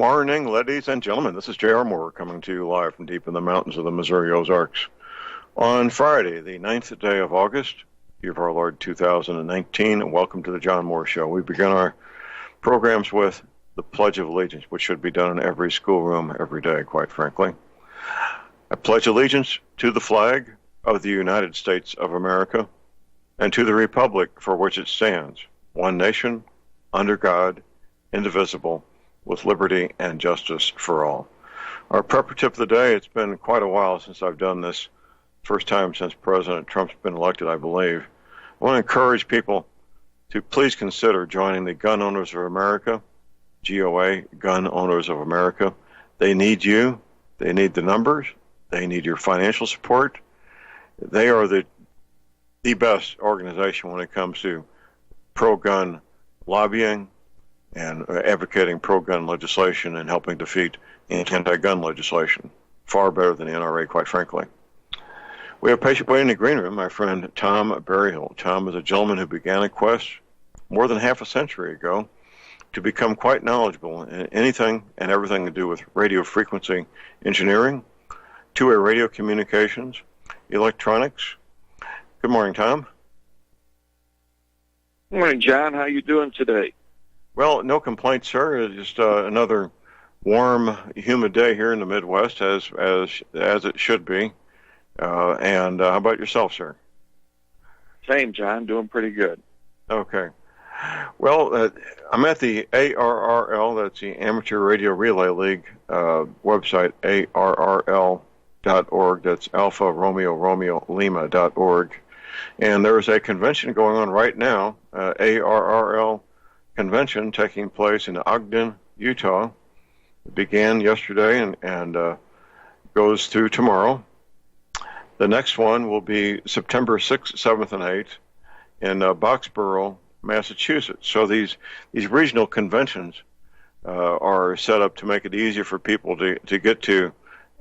morning, ladies and gentlemen. This is J.R. Moore coming to you live from deep in the mountains of the Missouri Ozarks on Friday, the 9th day of August, year of our Lord 2019, and welcome to the John Moore Show. We begin our programs with the Pledge of Allegiance, which should be done in every schoolroom every day, quite frankly. I pledge allegiance to the flag of the United States of America and to the republic for which it stands, one nation, under God, indivisible, with liberty and justice for all. Our preparative of the day, it's been quite a while since I've done this, first time since President Trump's been elected, I believe. I want to encourage people to please consider joining the Gun Owners of America, GOA, Gun Owners of America. They need you. They need the numbers. They need your financial support. They are the best organization when it comes to pro-gun lobbying and advocating pro-gun legislation and helping defeat anti-gun legislation. Far better than the NRA, quite frankly. We have a patient waiting in the green room, my friend Tom Berryhill. Tom is a gentleman who began a quest more than half a century ago to become quite knowledgeable in anything and everything to do with radio frequency engineering, two-way radio communications, electronics. Good morning, Tom. Good morning, John. How you doing today? Well, no complaints, sir. It's just another warm, humid day here in the Midwest, as it should be. And how about yourself, sir? Same, John. Doing pretty good. Okay. Well, I'm at the ARRL, that's the Amateur Radio Relay League website, ARRL.org. That's Alpha Romeo Romeo Lima.org. And there is a convention going on right now, ARRL convention taking place in Ogden, Utah. It began yesterday and goes through tomorrow. The next one will be September 6th, 7th, and 8th in Boxborough, Massachusetts. So these regional conventions are set up to make it easier for people to get to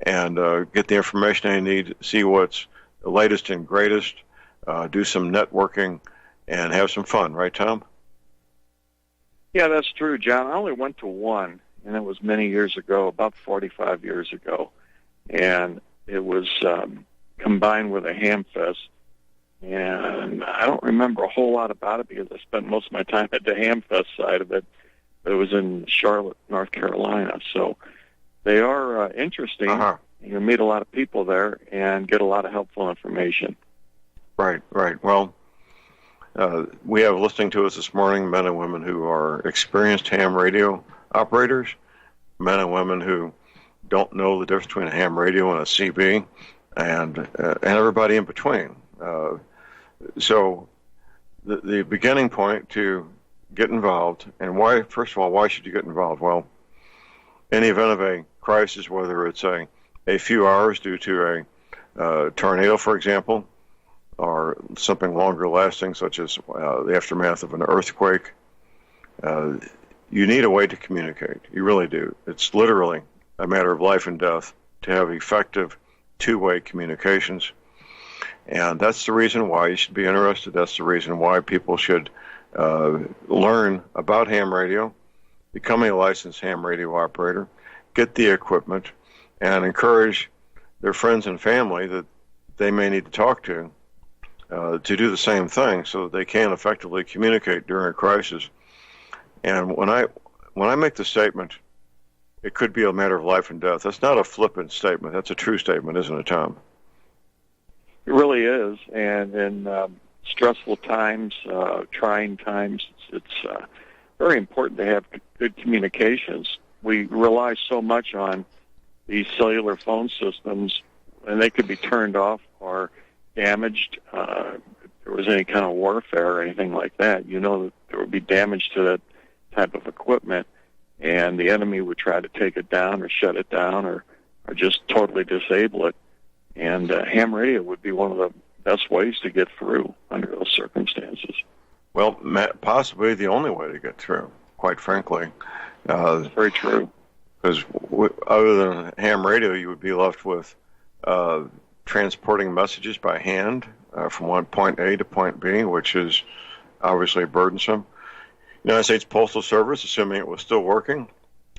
and get the information they need, see what's the latest and greatest, do some networking, and have some fun. Right, Tom? Yeah, that's true, John. I only went to one, and it was many years ago, about 45 years ago. And it was combined with a ham fest. And I don't remember a whole lot about it because I spent most of my time at the ham fest side of it. But it was in Charlotte, North Carolina. So they are interesting. Uh-huh. You meet a lot of people there and get a lot of helpful information. Right. Well, we have listening to us this morning men and women who are experienced ham radio operators, men and women who don't know the difference between a ham radio and a CB, and everybody in between. So the beginning point to get involved, and why, first of all, why should you get involved? Well, in the event of a crisis, whether it's a few hours due to a tornado, for example, or something longer lasting, such as the aftermath of an earthquake, you need a way to communicate. You really do. It's literally a matter of life and death to have effective two-way communications. And that's the reason why you should be interested. That's the reason why people should learn about ham radio, become a licensed ham radio operator, get the equipment, and encourage their friends and family that they may need to talk to do the same thing so that they can effectively communicate during a crisis. And when I make the statement, it could be a matter of life and death, that's not a flippant statement. That's a true statement, isn't it, Tom? It really is. And in stressful times, trying times, it's very important to have good communications. We rely so much on these cellular phone systems, and they could be turned off or damaged. If there was any kind of warfare or anything like that, you know that there would be damage to that type of equipment, and the enemy would try to take it down or shut it down or just totally disable it. And ham radio would be one of the best ways to get through under those circumstances. Well, possibly the only way to get through, quite frankly. That's very true. Because other than ham radio, you would be left with transporting messages by hand from one point A to point B, which is obviously burdensome. United States Postal Service, assuming it was still working,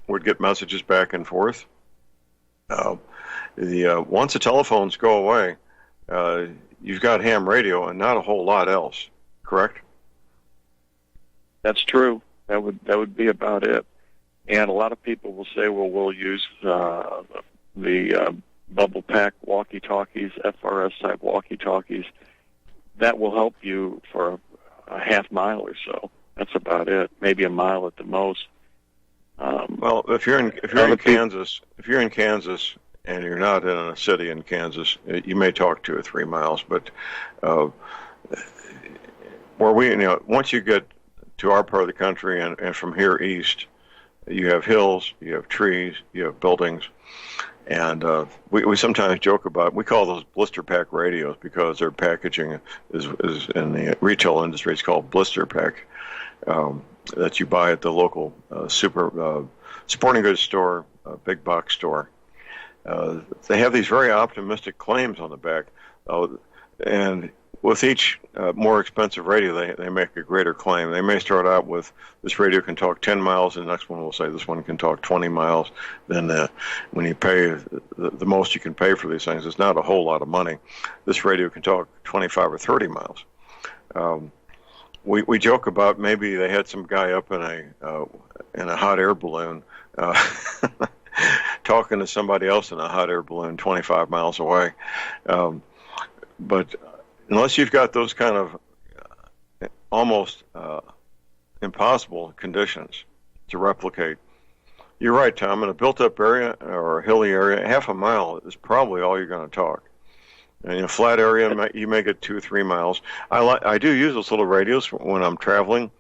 would get messages back and forth. Once the telephones go away, you've got ham radio and not a whole lot else. Correct? That's true. That would be about it. And a lot of people will say, well, we'll use the bubble pack walkie-talkies, FRS type walkie-talkies. That will help you for a half mile or so. That's about it. Maybe a mile at the most. Well, if you're in Kansas, and you're not in a city in Kansas, you may talk 2 or 3 miles. But once you get to our part of the country and from here east, you have hills, you have trees, you have buildings, and we sometimes joke about, we call those blister pack radios because their packaging is in the retail industry, it's called blister pack, that you buy at the local sporting goods store, big box store. They have these very optimistic claims on the back, and with each more expensive radio, they make a greater claim. They may start out with, this radio can talk 10 miles, and the next one will say this one can talk 20 miles. Then when you pay the most you can pay for these things, it's not a whole lot of money. This radio can talk 25 or 30 miles. We joke about maybe they had some guy up in a hot air balloon talking to somebody else in a hot air balloon 25 miles away. But unless you've got those kind of almost impossible conditions to replicate, you're right, Tom. In a built-up area or a hilly area, half a mile is probably all you're going to talk. And in a flat area, you may get 2 or 3 miles. I do use those little radios when I'm traveling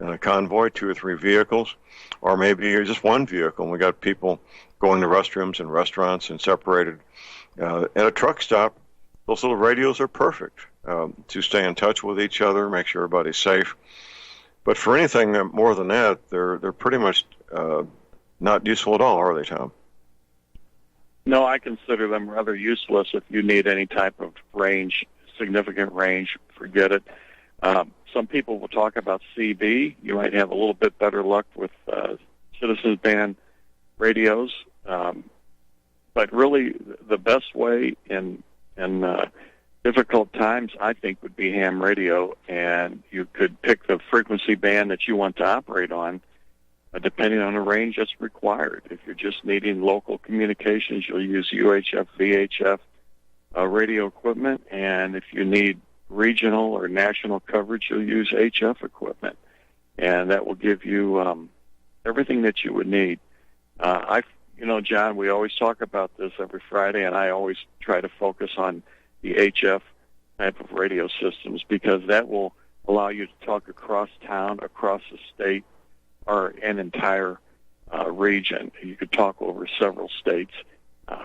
in a convoy, 2 or 3 vehicles, or maybe just one vehicle. And we got people going to restrooms and restaurants and separated. At a truck stop, those little radios are perfect to stay in touch with each other, make sure everybody's safe. But for anything more than that, they're pretty much not useful at all, are they, Tom? No, I consider them rather useless if you need any type of range, significant range. Forget it. Some people will talk about CB. You might have a little bit better luck with citizens band radios. But really, the best way in difficult times, I think, would be ham radio, and you could pick the frequency band that you want to operate on, depending on the range that's required. If you're just needing local communications, you'll use UHF, VHF radio equipment, and if you need regional or national coverage, you'll use HF equipment, and that will give you everything that you would need. John, we always talk about this every Friday, and I always try to focus on the HF type of radio systems because that will allow you to talk across town, across the state, or an entire region. You could talk over several states,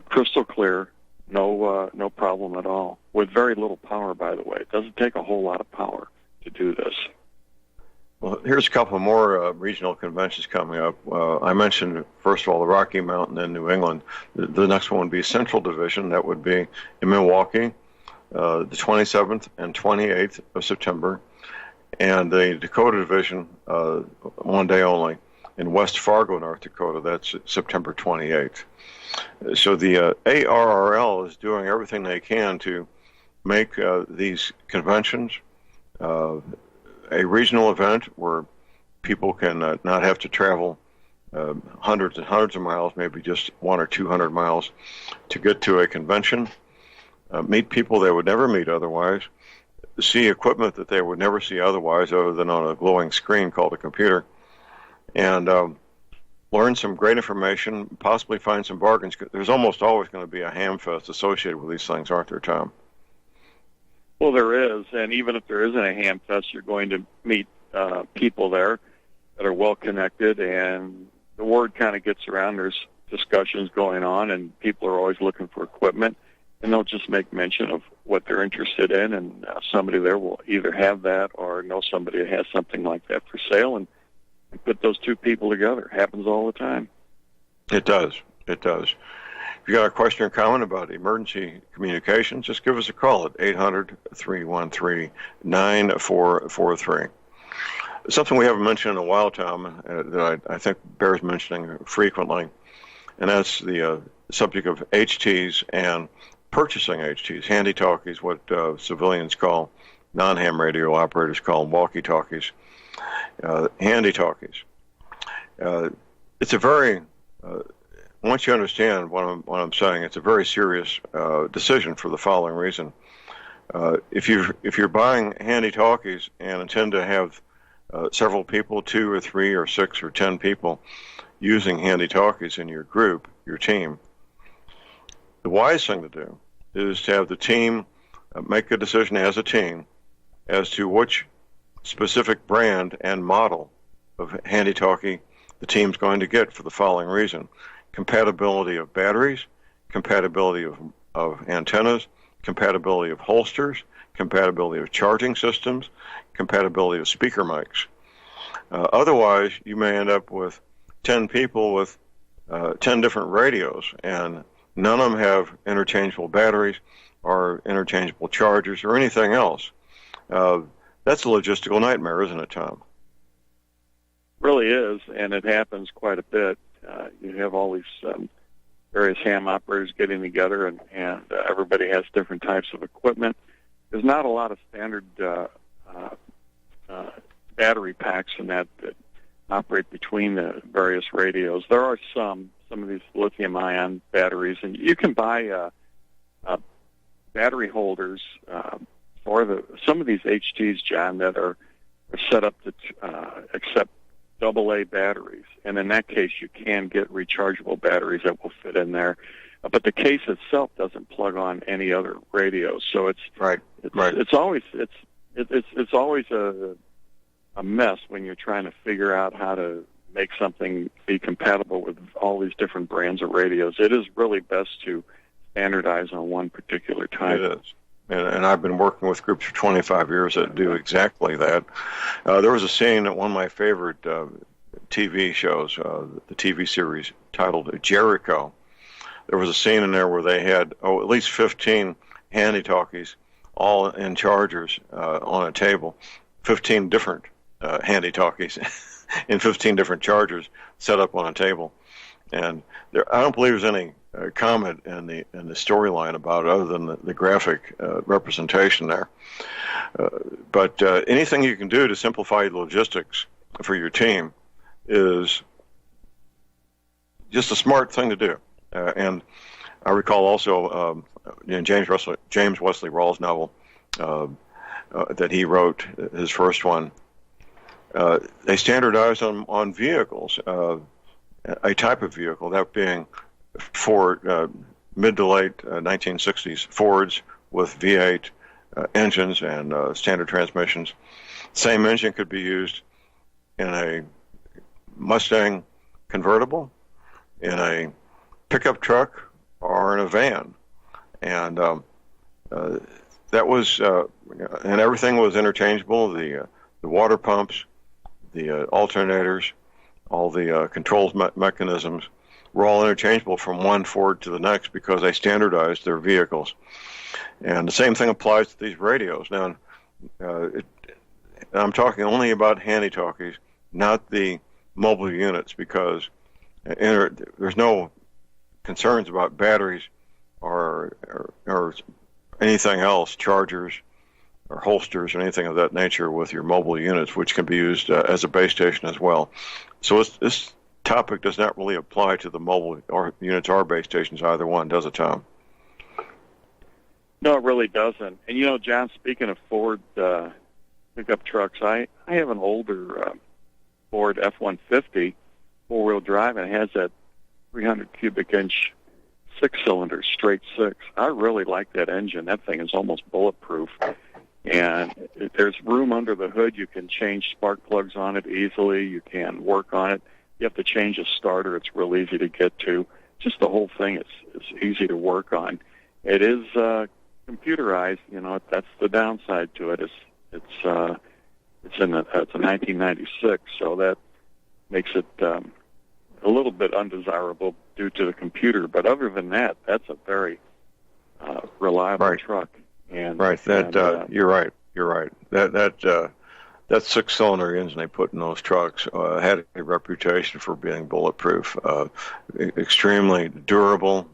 crystal clear, no problem at all, with very little power, by the way. It doesn't take a whole lot of power to do this. Well, here's a couple more regional conventions coming up. I mentioned, first of all, the Rocky Mountain in New England. The next one would be Central Division. That would be in Milwaukee, the 27th and 28th of September. And the Dakota Division, one day only, in West Fargo, North Dakota. That's September 28th. So the ARRL is doing everything they can to make these conventions a regional event where people can not have to travel hundreds and hundreds of miles, maybe just 100 or 200 miles to get to a convention, meet people they would never meet otherwise, see equipment that they would never see otherwise other than on a glowing screen called a computer, and learn some great information, possibly find some bargains. There's almost always going to be a ham fest associated with these things, aren't there, Tom? Well, there is, and even if there isn't a ham fest, you're going to meet people there that are well-connected, and the word kind of gets around. There's discussions going on, and people are always looking for equipment, and they'll just make mention of what they're interested in, and somebody there will either have that or know somebody that has something like that for sale, and put those two people together. It happens all the time. It does. It does. If you got a question or comment about emergency communications, just give us a call at 800-313-9443. Something we haven't mentioned in a while, Tom, that I think bears mentioning frequently, and that's the subject of HTs and purchasing HTs. Handy-talkies, what civilians call, non-ham radio operators call walkie-talkies. Handy-talkies. It's a very, once you understand what I'm saying, it's a very serious decision for the following reason. If you're buying handy-talkies and intend to have several people, 2 or 3 or 6 or 10 people, using handy-talkies in your group, your team, the wise thing to do is to have the team make a decision as a team as to which specific brand and model of handy-talkie the team's going to get for the following reason: compatibility of batteries, compatibility of antennas, compatibility of holsters, compatibility of charging systems, compatibility of speaker mics. Otherwise, you may end up with 10 people with 10 different radios, and none of them have interchangeable batteries or interchangeable chargers or anything else. That's a logistical nightmare, isn't it, Tom? Really is, and it happens quite a bit. You have all these various ham operators getting together, and everybody has different types of equipment. There's not a lot of standard battery packs in that operate between the various radios. There are some of these lithium-ion batteries, and you can buy battery holders for some of these HTs, John, that are set up to accept AA batteries, and in that case, you can get rechargeable batteries that will fit in there. But the case itself doesn't plug on any other radio, so it's always a mess when you're trying to figure out how to make something be compatible with all these different brands of radios. It is really best to standardize on one particular type. It is. And I've been working with groups for 25 years that do exactly that. There was a scene at one of my favorite TV shows, the TV series titled Jericho. There was a scene in there where they had at least 15 handy-talkies all in chargers on a table, 15 different handy-talkies in 15 different chargers set up on a table. And I don't believe there's any comment in the storyline about it other than the graphic representation there. But anything you can do to simplify the logistics for your team is just a smart thing to do. And I recall also in James Wesley Rawls' novel that he wrote, his first one, they standardized on vehicles, a type of vehicle, that being Ford, mid to late 1960s Fords with V8 engines and standard transmissions. Same engine could be used in a Mustang convertible, in a pickup truck, or in a van. And that was, and everything was interchangeable. The water pumps, the alternators, all the controls mechanisms were all interchangeable from one Ford to the next because they standardized their vehicles. And the same thing applies to these radios. Now, I'm talking only about handy-talkies, not the mobile units, because there's no concerns about batteries or anything else, chargers or holsters or anything of that nature with your mobile units, which can be used as a base station as well. So this topic does not really apply to the mobile or units or base stations, either one, does it, Tom? No, it really doesn't. And, John, speaking of Ford pickup trucks, I have an older Ford F-150 four-wheel drive, and it has that 300 cubic inch six-cylinder straight six. I really like that engine. That thing is almost bulletproof. And there's room under the hood. You can change spark plugs on it easily. You can work on it. You have to change a starter. It's real easy to get to. Just the whole thing is easy to work on. It is computerized. That's the downside to it. It's a 1996, so that makes it a little bit undesirable due to the computer. But other than that, that's a very reliable truck. And, right. You're right. You're right. That that six-cylinder engine they put in those trucks had a reputation for being bulletproof, extremely durable.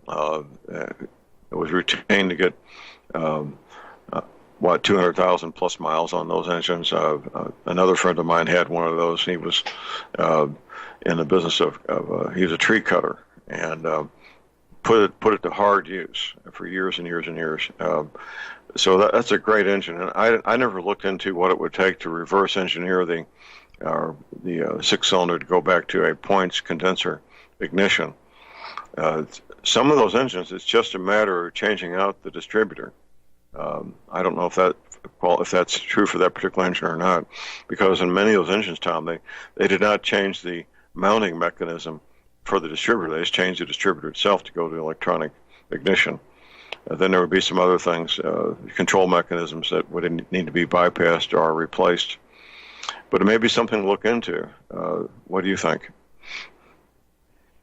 It was routine to get 200,000 plus miles on those engines. Another friend of mine had one of those. He was in the business of he was a tree cutter and put it to hard use for years and years and years. So that's a great engine, and I never looked into what it would take to reverse engineer the six-cylinder to go back to a points condenser ignition. Some of those engines, it's just a matter of changing out the distributor. I don't know if that's true for that particular engine or not, because in many of those engines, Tom, they did not change the mounting mechanism for the distributor. They just changed the distributor itself to go to electronic ignition. Then there would be some other things, control mechanisms that would need to be bypassed or replaced. But it may be something to look into. What do you think?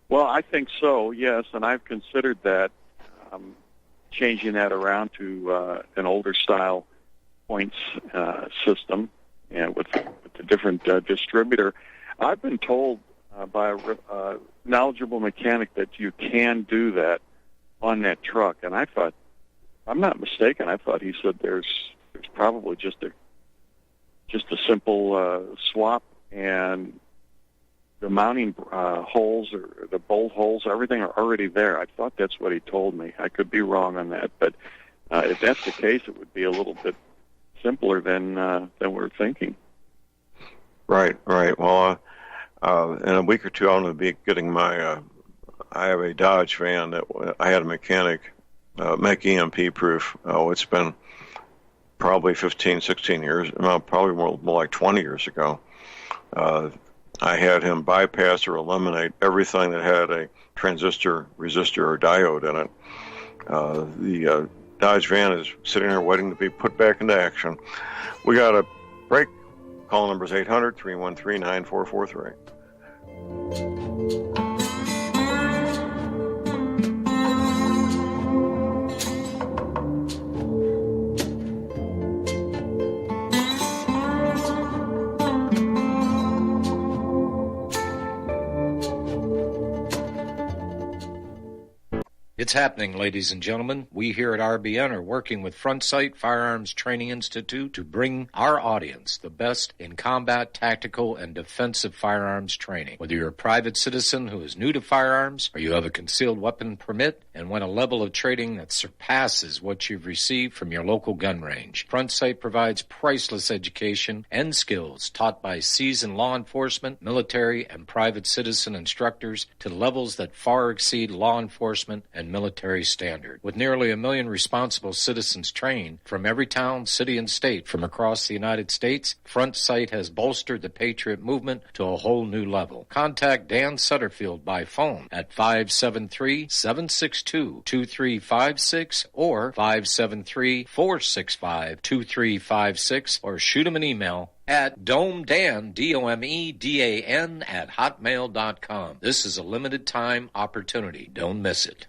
Well, I think so, yes, and I've considered that, changing that around to an older style points system, and with a different distributor. I've been told by a knowledgeable mechanic that you can do that on that truck, and I thought, I'm not mistaken, I thought he said there's probably just a simple swap, and the mounting holes or the bolt holes, everything are already there. I thought that's what he told me. I could be wrong on that, but if that's the case, it would be a little bit simpler than we're thinking. Right. Well, in a week or two, I'm going to be getting my. I have a Dodge van that I had a mechanic make EMP proof. Oh, it's been probably 15, 16 years, probably more like 20 years ago. I had him bypass or eliminate everything that had a transistor, resistor, or diode in it. The Dodge van is sitting there waiting to be put back into action. We got a break. Call number is 800-313-9443. It's happening, ladies and gentlemen. We here at RBN are working with Front Sight Firearms Training Institute to bring our audience the best in combat, tactical, and defensive firearms training. Whether you're a private citizen who is new to firearms, or you have a concealed weapon permit and want a level of training that surpasses what you've received from your local gun range, Front Sight provides priceless education and skills taught by seasoned law enforcement, military, and private citizen instructors to levels that far exceed law enforcement and military standard. With nearly 1 million responsible citizens trained from every town, city, and state from across the United States, Front Sight has bolstered the Patriot movement to a whole new level. Contact Dan Sutterfield by phone at 573-762-2356 or 573-465-2356, or shoot him an email at domedan, DOMEDAN, at hotmail.com. This is a limited time opportunity. Don't miss it.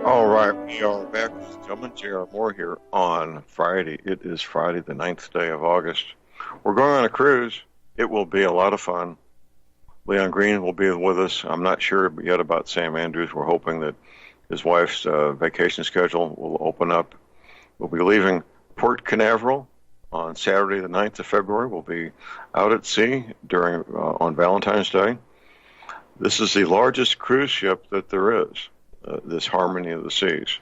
All right, we are back, gentlemen. J.R. Moore here on Friday. It is Friday, the 9th day of August. We're going on a cruise. It will be a lot of fun. Leon Green will be with us. I'm not sure yet about Sam Andrews. We're hoping that his wife's vacation schedule will open up. We'll be leaving Port Canaveral on Saturday, the 9th of February. We'll be out at sea on Valentine's Day. This is the largest cruise ship that there is. This Harmony of the Seas,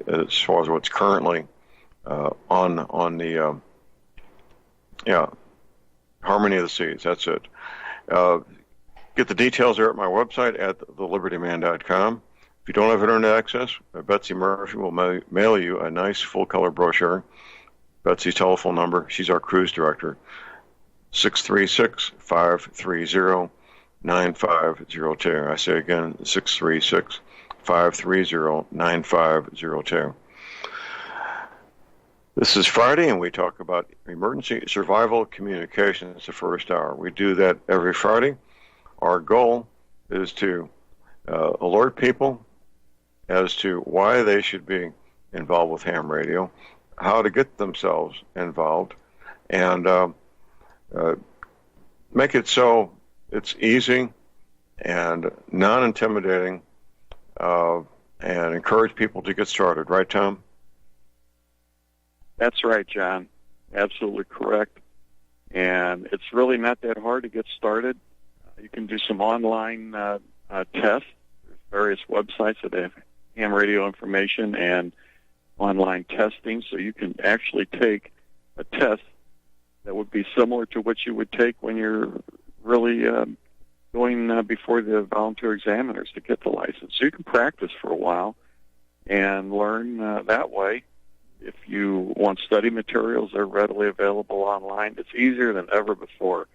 as far as what's currently on the Harmony of the Seas. That's it. Get the details there at my website at thelibertyman.com. If you don't have internet access, Betsy Murphy will mail you a nice full-color brochure. Betsy's telephone number, she's our cruise director, 636-530-9502. I say again, 636-530-9502. This is Friday, and we talk about emergency survival communications the first hour. We do that every Friday. Our goal is to alert people as to why they should be involved with ham radio, how to get themselves involved, and make it so it's easy and non-intimidating, and encourage people to get started. Right, Tom? That's right, John. Absolutely correct. And it's really not that hard to get started. You can do some online tests. There's various websites that have ham radio information and online testing, so you can actually take a test that would be similar to what you would take when you're really going before the volunteer examiners to get the license. So you can practice for a while and learn that way. If you want study materials, they're readily available online. It's easier than ever before.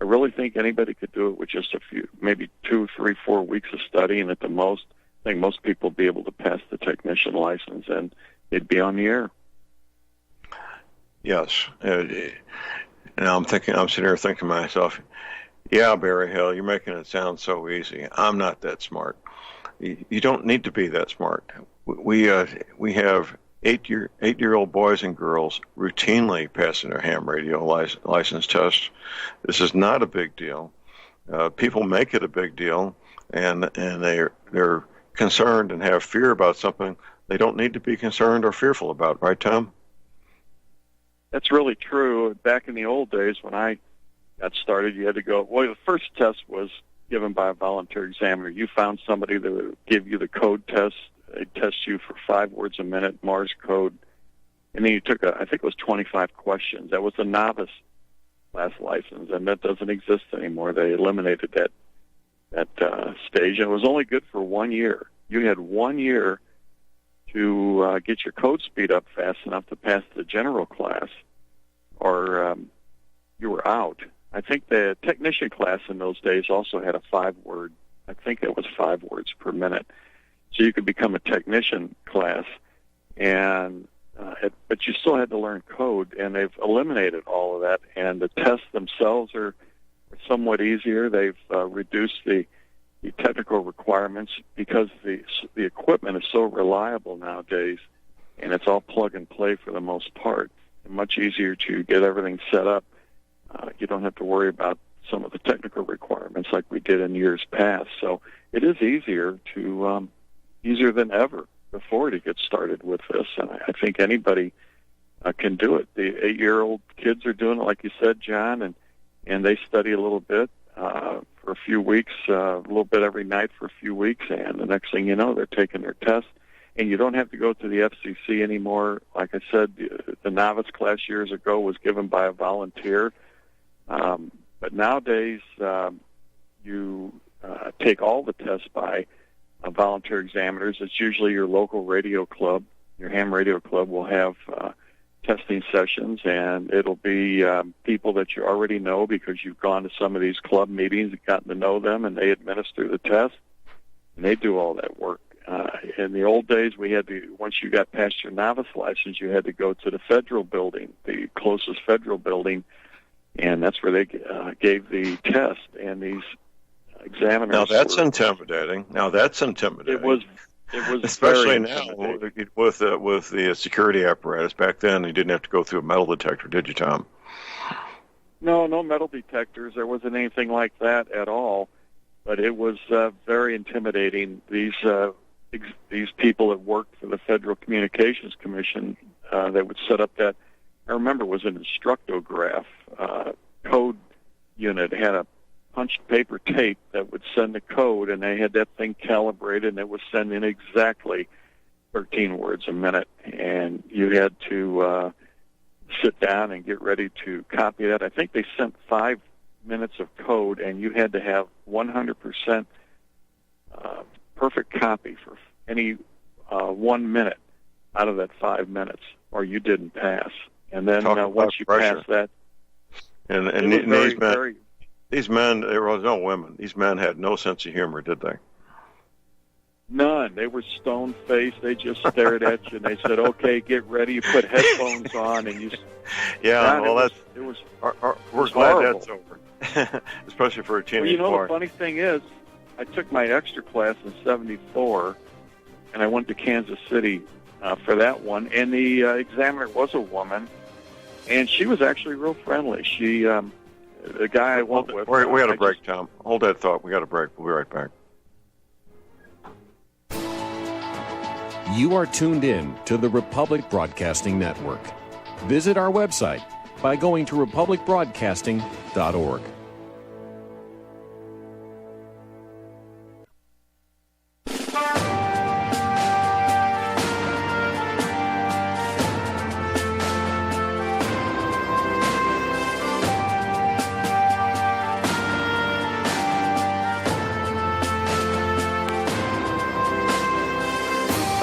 I really think anybody could do it with just a few, maybe 2, 3, 4 weeks of study, and at the most, I think most people would be able to pass the technician license, and they'd be on the air. Yes. And I'm sitting here thinking to myself, yeah, Barry Hill, you're making it sound so easy. I'm not that smart. You don't need to be that smart. We have 8-year-old boys and girls routinely passing their ham radio license tests. This is not a big deal. People make it a big deal, and they're concerned and have fear about something they don't need to be concerned or fearful about. Right, Tom? That's really true. Back in the old days when I got started, you had to go, well, the first test was given by a volunteer examiner. You found somebody that would give you the code test. They'd test you for 5 words a minute, Morse code, and then you took I think it was 25 questions. That was the novice class license, and that doesn't exist anymore. They eliminated that stage, and it was only good for 1 year. You had 1 year to get your code speed up fast enough to pass the general class, or you were out. I think the technician class in those days also had a 5-word, I think it was 5 words per minute. So you could become a technician class, and but you still had to learn code, and they've eliminated all of that, and the tests themselves are somewhat easier. They've reduced the technical requirements because the equipment is so reliable nowadays, and it's all plug and play for the most part. It's much easier to get everything set up. You don't have to worry about some of the technical requirements like we did in years past. So it is easier than ever before to get started with this, and I think anybody can do it. The 8-year-old kids are doing it, like you said, John, and they study a little bit for a few weeks, a little bit every night for a few weeks, and the next thing you know, they're taking their test. And you don't have to go to the FCC anymore. Like I said, the novice class years ago was given by a volunteer, but nowadays you take all the tests by volunteer examiners. It's usually your local radio club. Your ham radio club will have testing sessions, and it'll be people that you already know because you've gone to some of these club meetings and gotten to know them, and they administer the test, and they do all that work. In the old days, we had to, once you got past your novice license, you had to go to the federal building, the closest federal building, and that's where they gave the test, and these examiners. Now that's intimidating. It was especially now with the security apparatus. Back then, you didn't have to go through a metal detector, did you, Tom? No metal detectors. There wasn't anything like that at all. But it was very intimidating. These people that worked for the Federal Communications Commission that would set up that, I remember, was an instructograph code unit. It had a punched paper tape that would send the code, and they had that thing calibrated, and it would send in exactly 13 words a minute. And you had to sit down and get ready to copy that. I think they sent 5 minutes of code, and you had to have 100% perfect copy for any 1 minute out of that 5 minutes, or you didn't pass. And then once you pass that, and these men, there was no women. These men had no sense of humor, did they? None. They were stone-faced. They just stared at you, and they said, "Okay, get ready." You put headphones on, and you. Yeah, God, well, we're glad horrible. that's over, especially for a teenage Well, boy. the funny thing is, I took my extra class in '74, and I went to Kansas City for that one. And the examiner was a woman, and she was actually real friendly. She, the guy I went with. We got a break, Tom. Hold that thought. We got a break. We'll be right back. You are tuned in to the Republic Broadcasting Network. Visit our website by going to republicbroadcasting.org.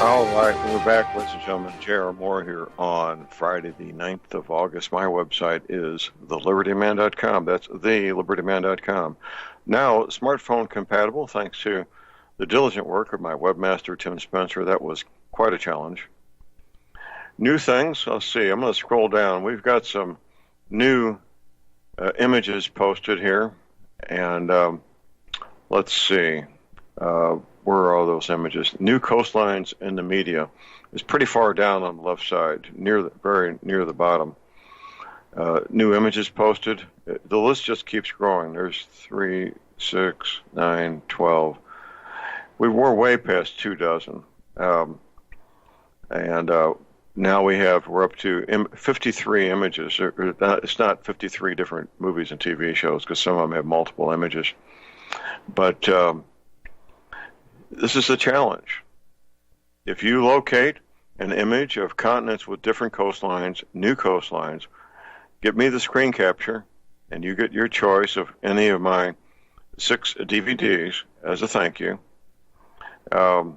All right, we're back, ladies and gentlemen. J.R. Moore here on Friday, the 9th of August. My website is thelibertyman.com. That's thelibertyman.com. Now, smartphone compatible, thanks to the diligent work of my webmaster, Tim Spencer. That was quite a challenge. New things, let's see. I'm going to scroll down. We've got some new images posted here. And let's see. Where are all those images? New coastlines in the media. It's pretty far down on the left side, very near the bottom. New images posted. The list just keeps growing. There's 3, 6, 9, 12. We're way past 2 dozen. And now we're up to 53 images. It's not 53 different movies and TV shows because some of them have multiple images. But this is a challenge. If you locate an image of continents with different coastlines, new coastlines, give me the screen capture, and you get your choice of any of my 6 DVDs as a thank you. The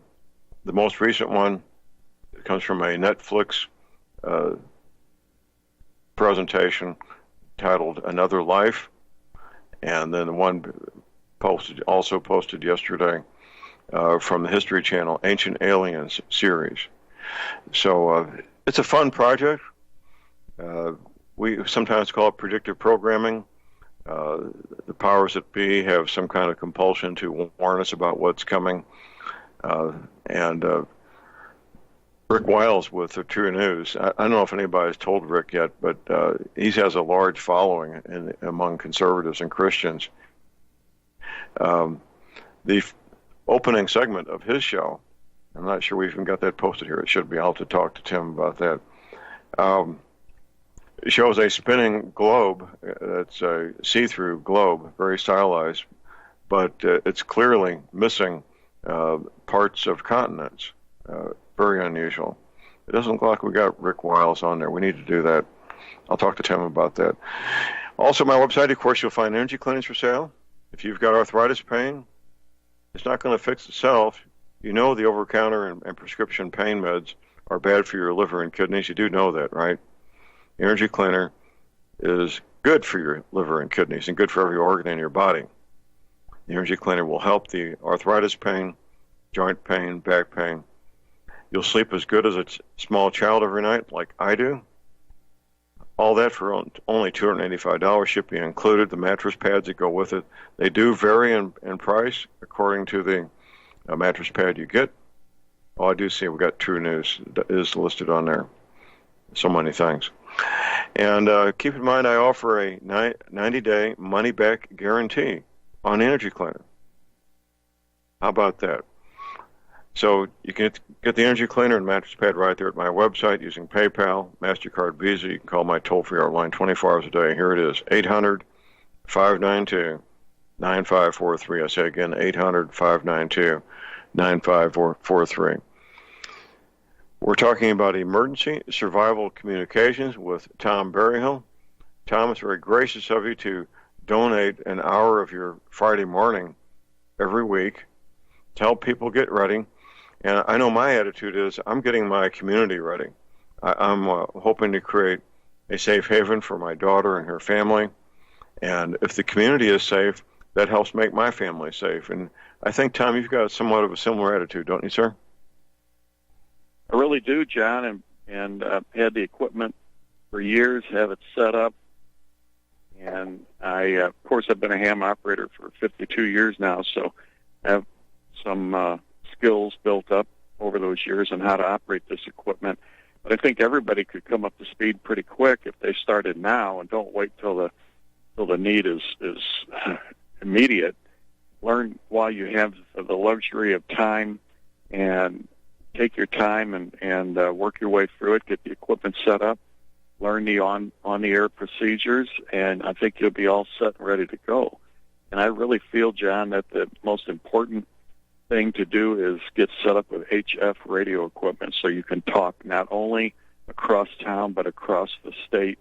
most recent one comes from a Netflix presentation titled Another Life, and then the one also posted yesterday from the History Channel, Ancient Aliens series. So it's a fun project. We sometimes call it predictive programming. The powers that be have some kind of compulsion to warn us about what's coming. And Rick Wiles with the True News. I don't know if anybody's told Rick yet, but he has a large following among conservatives and Christians. The opening segment of his show, I'm not sure we even got that posted here. It should be. I'll have to talk to Tim about that. It shows a spinning globe. It's a see-through globe, very stylized, but it's clearly missing parts of continents. Very unusual. It doesn't look like we got Rick Wiles on there. We need to do that. I'll talk to Tim about that. Also, my website, of course, you'll find energy clinics for sale. If you've got arthritis pain, it's not going to fix itself. You know the over-the-counter and prescription pain meds are bad for your liver and kidneys. You do know that, right? Energy Cleaner is good for your liver and kidneys and good for every organ in your body. The Energy Cleaner will help the arthritis pain, joint pain, back pain. You'll sleep as good as a small child every night, like I do. All that for only $285, shipping included, the mattress pads that go with it. They do vary in price according to the mattress pad you get. Oh, I do see we got True News that is listed on there. So many things. And keep in mind, I offer a 90-day money-back guarantee on Energy Cleaner. How about that? So you can get the Energy Cleaner and mattress pad right there at my website using PayPal, MasterCard, Visa. You can call my toll-free line 24 hours a day. Here it is, 800-592-9543. I say again, 800-592-9543. We're talking about emergency survival communications with Tom Berryhill. Tom, it's very gracious of you to donate an hour of your Friday morning every week to help people get ready. And I know my attitude is I'm getting my community ready. I'm hoping to create a safe haven for my daughter and her family. And if the community is safe, that helps make my family safe. And I think, Tom, you've got somewhat of a similar attitude, don't you, sir? I really do, John, and had the equipment for years, have it set up. And I, of course, I've been a ham operator for 52 years now, so I have some skills built up over those years on how to operate this equipment. But I think everybody could come up to speed pretty quick if they started now and don't wait till the need is immediate. Learn while you have the luxury of time, and take your time and work your way through it. Get the equipment set up, learn the on-the-air procedures, and I think you'll be all set and ready to go. And I really feel, John, that the most important thing to do is get set up with HF radio equipment so you can talk not only across town but across the state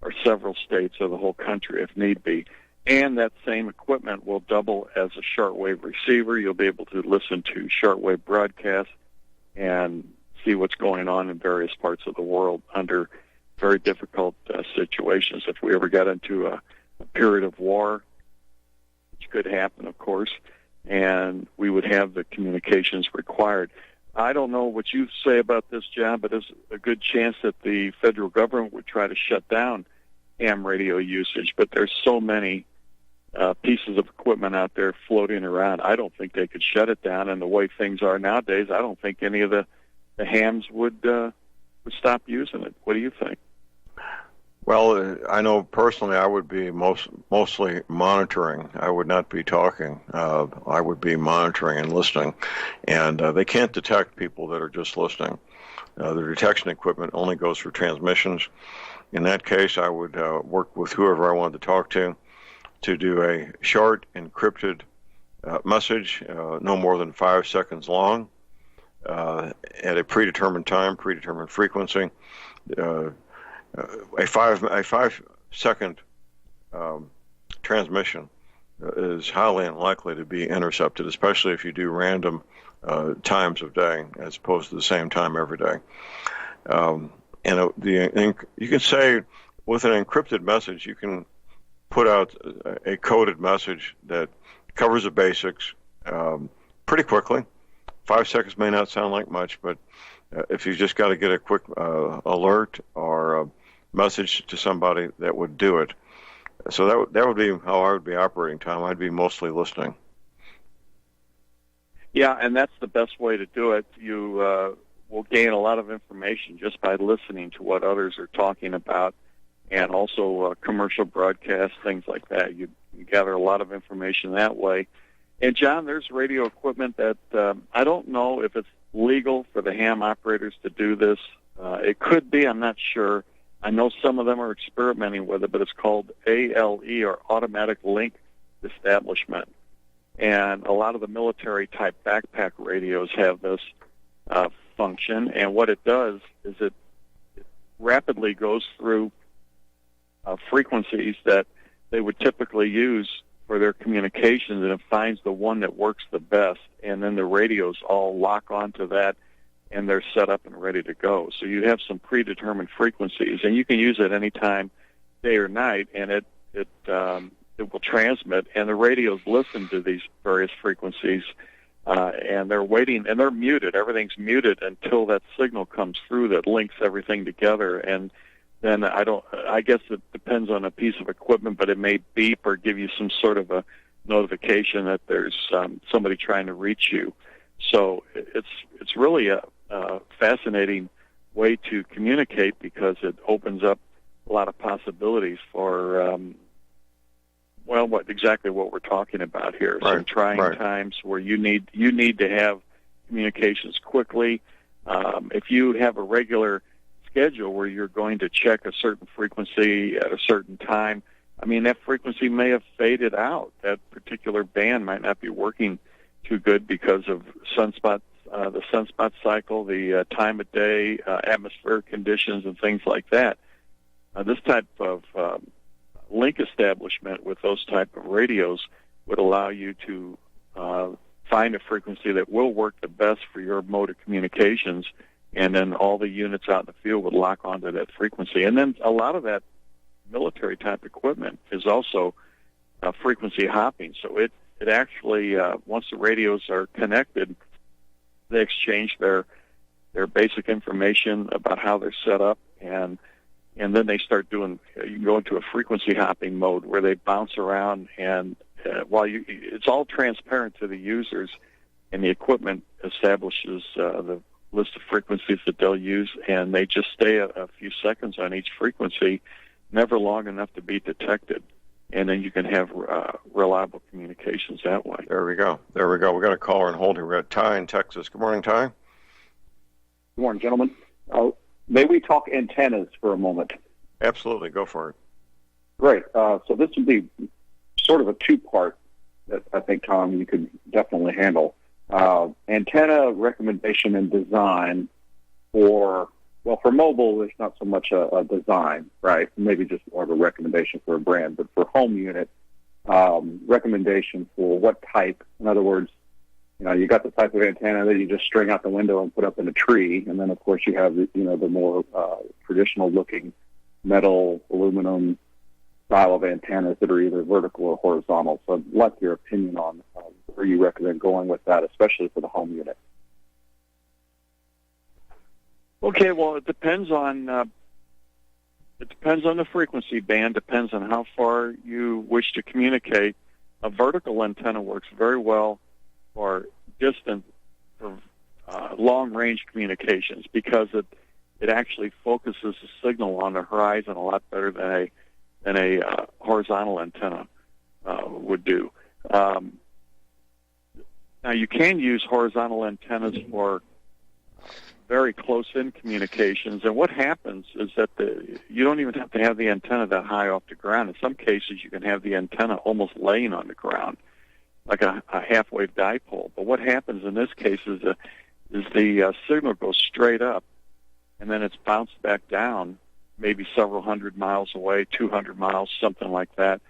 or several states or the whole country if need be. And that same equipment will double as a shortwave receiver. You'll be able to listen to shortwave broadcasts and see what's going on in various parts of the world under very difficult situations. If we ever got into a period of war, which could happen, of course, and we would have the communications required. I don't know what you say about this, John, but there's a good chance that the federal government would try to shut down ham radio usage, but there's so many pieces of equipment out there floating around. I don't think they could shut it down, and the way things are nowadays, I don't think any of the hams would stop using it. What do you think? Well, I know personally I would be mostly monitoring. I would not be talking. I would be monitoring and listening. And they can't detect people that are just listening. The detection equipment only goes for transmissions. In that case, I would work with whoever I wanted to talk to do a short, encrypted message, no more than 5 seconds long, at a predetermined time, predetermined frequency. A 5 second transmission is highly unlikely to be intercepted, especially if you do random times of day as opposed to the same time every day. You can say with an encrypted message, you can put out a coded message that covers the basics pretty quickly. 5 seconds may not sound like much, but if you just got to get a quick alert or a message to somebody, that would do it. So that would be how I would be operating, Tom. I'd be mostly listening. Yeah, and that's the best way to do it. You will gain a lot of information just by listening to what others are talking about, and also commercial broadcasts, things like that. You gather a lot of information that way. And, John, there's radio equipment that I don't know if it's legal for the ham operators to do this. It could be. I'm not sure. I know some of them are experimenting with it, but it's called ALE, or Automatic Link Establishment. And a lot of the military-type backpack radios have this function. And what it does is it rapidly goes through frequencies that they would typically use for their communications, and it finds the one that works the best. And then the radios all lock onto that, and they're set up and ready to go. So you have some predetermined frequencies, and you can use it any time, day or night, and it will transmit. And the radios listen to these various frequencies, and they're waiting, and they're muted. Everything's muted until that signal comes through that links everything together. And then I guess it depends on a piece of equipment, but it may beep or give you some sort of a notification that there's somebody trying to reach you. So it's really a fascinating way to communicate, because it opens up a lot of possibilities for what we're talking about here. Right, some trying times where you need to have communications quickly. If you have a regular schedule where you're going to check a certain frequency at a certain time, I mean, that frequency may have faded out. That particular band might not be working too good because of the sunspot cycle, the time of day, atmospheric conditions, and things like that. This type of link establishment with those type of radios would allow you to find a frequency that will work the best for your mode of communications, and then all the units out in the field would lock onto that frequency. And then a lot of that military-type equipment is also frequency hopping. So it actually, once the radios are connected, they exchange their basic information about how they're set up, and then they start doing, you can go into a frequency hopping mode where they bounce around, and it's all transparent to the users, and the equipment establishes the list of frequencies that they'll use, and they just stay a few seconds on each frequency, never long enough to be detected. And then you can have reliable communications that way. There we go. We got a caller on hold here. We got Ty in Texas. Good morning, Ty. Good morning, gentlemen. May we talk antennas for a moment? Absolutely. Go for it. Great. So this would be sort of a two-part that I think, Tom, you could definitely handle. Antenna recommendation and design for mobile, there's not so much a design, right? Maybe just more of a recommendation for a brand. But for home unit, recommendation for what type. In other words, you got the type of antenna that you just string out the window and put up in a tree, and then of course you have the more traditional-looking metal, aluminum style of antennas that are either vertical or horizontal. So I'd like your opinion on where you recommend going with that, especially for the home unit. Okay, well, it depends on the frequency band. Depends on how far you wish to communicate. A vertical antenna works very well for distant, for long-range communications, because it actually focuses the signal on the horizon a lot better than a horizontal antenna would do. Now, you can use horizontal antennas for very close-in communications, and what happens is that you don't even have to have the antenna that high off the ground. In some cases, you can have the antenna almost laying on the ground, like a half-wave dipole. But what happens in this case is the signal goes straight up, and then it's bounced back down, maybe several hundred miles away, 200 miles, something like that,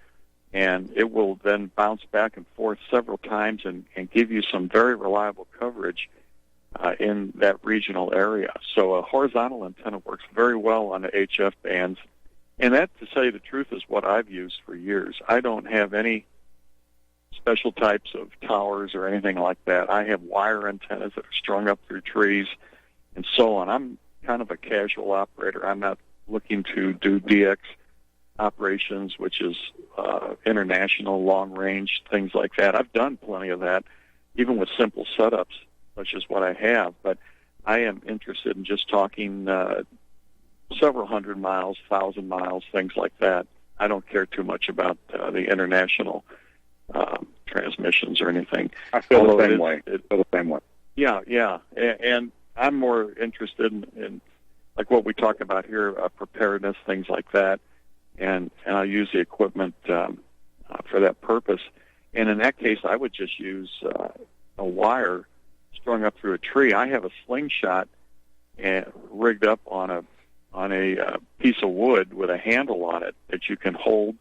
and it will then bounce back and forth several times and give you some very reliable coverage in that regional area. So a horizontal antenna works very well on the HF bands, and that, to tell you the truth, is what I've used for years. I don't have any special types of towers or anything like that. I have wire antennas that are strung up through trees and so on. I'm kind of a casual operator. I'm not looking to do DX operations, which is international, long-range, things like that. I've done plenty of that, even with simple setups, such as what I have, but I am interested in just talking several hundred miles, 1,000 miles, things like that. I don't care too much about the international transmissions or anything. I feel the same way. Yeah, and I'm more interested in like what we talk about here, preparedness, things like that, and I'll use the equipment for that purpose. And in that case, I would just use a wire strung up through a tree. I have a slingshot rigged up on a piece of wood with a handle on it that you can hold,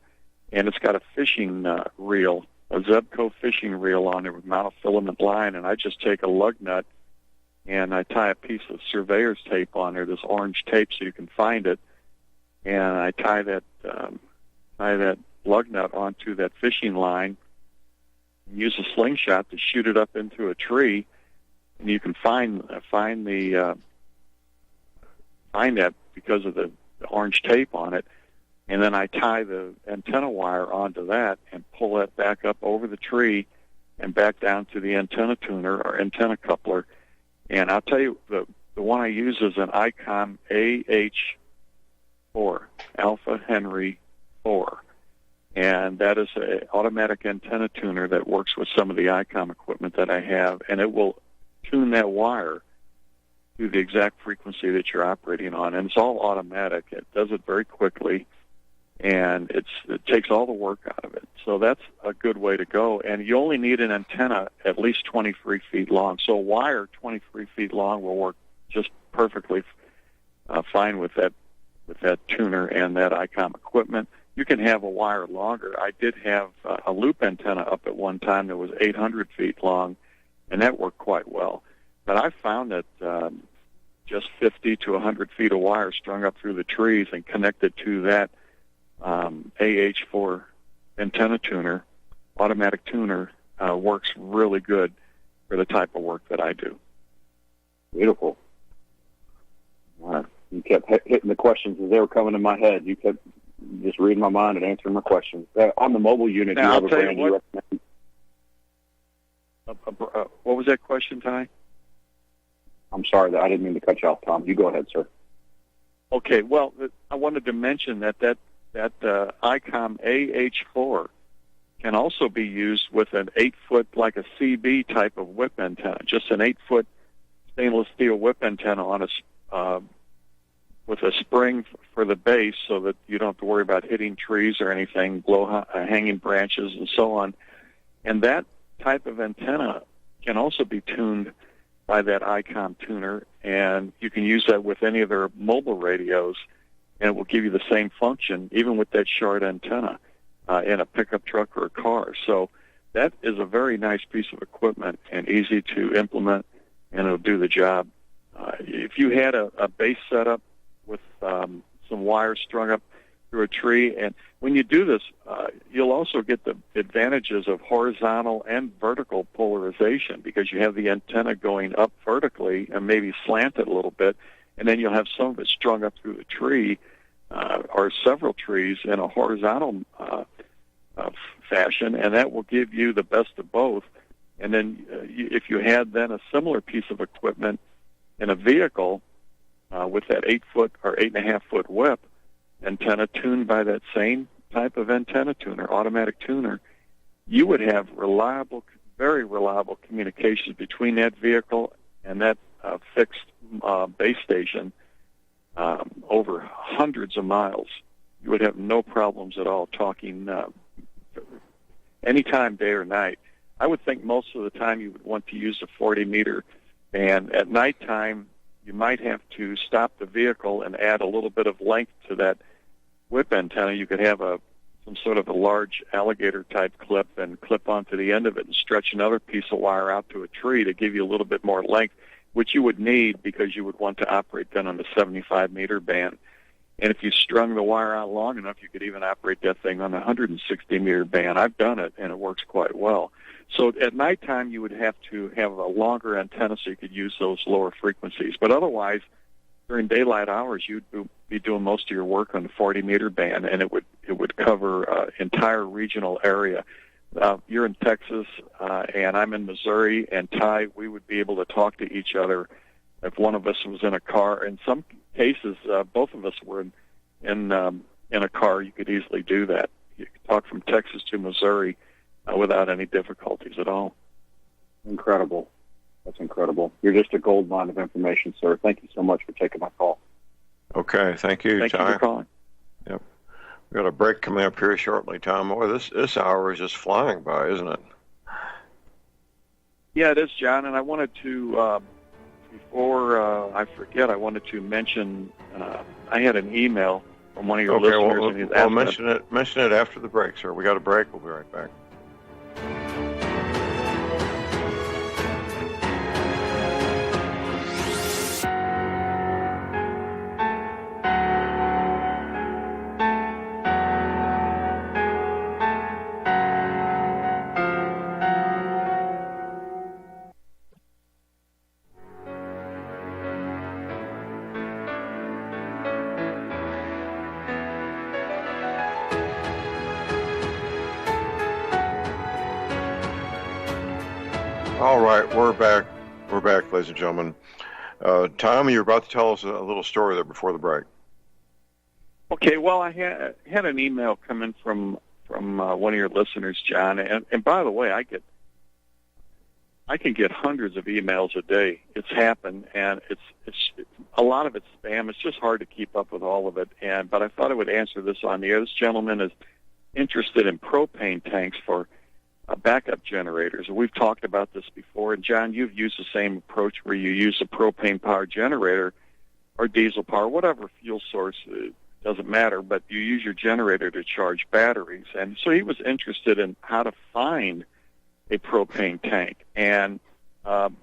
and it's got a fishing reel, a Zebco fishing reel on it with monofilament line, and I just take a lug nut and I tie a piece of surveyor's tape on there, this orange tape so you can find it, and I tie that lug nut onto that fishing line and use a slingshot to shoot it up into a tree. And you can find that because of the orange tape on it, and then I tie the antenna wire onto that and pull that back up over the tree and back down to the antenna tuner or antenna coupler. And I'll tell you, the one I use is an ICOM AH4, Alpha Henry 4. And that is an automatic antenna tuner that works with some of the ICOM equipment that I have, and it will tune that wire to the exact frequency that you're operating on. And it's all automatic. It does it very quickly, and it takes all the work out of it. So that's a good way to go. And you only need an antenna at least 23 feet long. So a wire 23 feet long will work just perfectly fine with that tuner and that ICOM equipment. You can have a wire longer. I did have a loop antenna up at one time that was 800 feet long, and that worked quite well. But I found that just 50 to 100 feet of wire strung up through the trees and connected to that AH4 antenna tuner, automatic tuner, works really good for the type of work that I do. Beautiful. You kept hitting the questions as they were coming in my head. You kept just reading my mind and answering my questions. On the mobile unit, now, do you have I'll a tell brand you you recommend? What was that question, Ty? I'm sorry, I didn't mean to cut you off, Tom. You go ahead, sir. Okay, well, I wanted to mention that ICOM AH4 can also be used with an 8-foot, like a CB type of whip antenna, just an 8-foot stainless steel whip antenna on with a spring for the base, so that you don't have to worry about hitting trees or anything, hanging branches and so on. And that type of antenna can also be tuned by that ICOM tuner, and you can use that with any of their mobile radios, and it will give you the same function, even with that short antenna in a pickup truck or a car. So that is a very nice piece of equipment and easy to implement, and it'll do the job. If you had a base setup with some wires strung up through a tree, and when you do this, you'll also get the advantages of horizontal and vertical polarization, because you have the antenna going up vertically and maybe slanted a little bit, and then you'll have some of it strung up through the tree or several trees in a horizontal fashion, and that will give you the best of both. And then if you had then a similar piece of equipment in a vehicle with that 8-foot or 8.5-foot whip antenna tuned by that same type of antenna tuner, automatic tuner, you would have reliable, very reliable communications between that vehicle and that fixed base station over hundreds of miles. You would have no problems at all talking anytime, day or night. I would think most of the time you would want to use a 40-meter band. At nighttime, you might have to stop the vehicle and add a little bit of length to that whip antenna. You could have some sort of a large alligator-type clip and clip onto the end of it and stretch another piece of wire out to a tree to give you a little bit more length, which you would need because you would want to operate then on the 75-meter band. And if you strung the wire out long enough, you could even operate that thing on the 160-meter band. I've done it, and it works quite well. So at nighttime, you would have to have a longer antenna so you could use those lower frequencies. But otherwise, during daylight hours, you'd be doing most of your work on the 40-meter band, and it would cover entire regional area. You're in Texas, and I'm in Missouri, and Ty, we would be able to talk to each other if one of us was in a car. In some cases, both of us were in a car. You could easily do that. You could talk from Texas to Missouri without any difficulties at all. Incredible. That's incredible. You're just a gold mine of information, sir. Thank you so much for taking my call. Okay, thank you, Thank Ty. you for calling. Yep. We've got a break coming up here shortly, Tom. Boy, this hour is just flying by, isn't it? Yeah, it is, John. And I wanted to, before I forget, I wanted to mention I had an email from one of your listeners. Well, and he's we'll mention it after the break, sir. We got a break. We'll be right back. All right, we're back. We're back, ladies and gentlemen. Tom, you were about to tell us a little story there before the break. Okay, well, I had an email come in from one of your listeners, John, and by the way, I can get hundreds of emails a day. It's happened, and it's a lot of it's spam. It's just hard to keep up with all of it. But I thought I would answer this on the air. This gentleman is interested in propane tanks for backup generators. We've talked about this before, and John, you've used the same approach where you use a propane power generator or diesel power, whatever fuel source, it doesn't matter, but you use your generator to charge batteries. And so he was interested in how to find a propane tank. And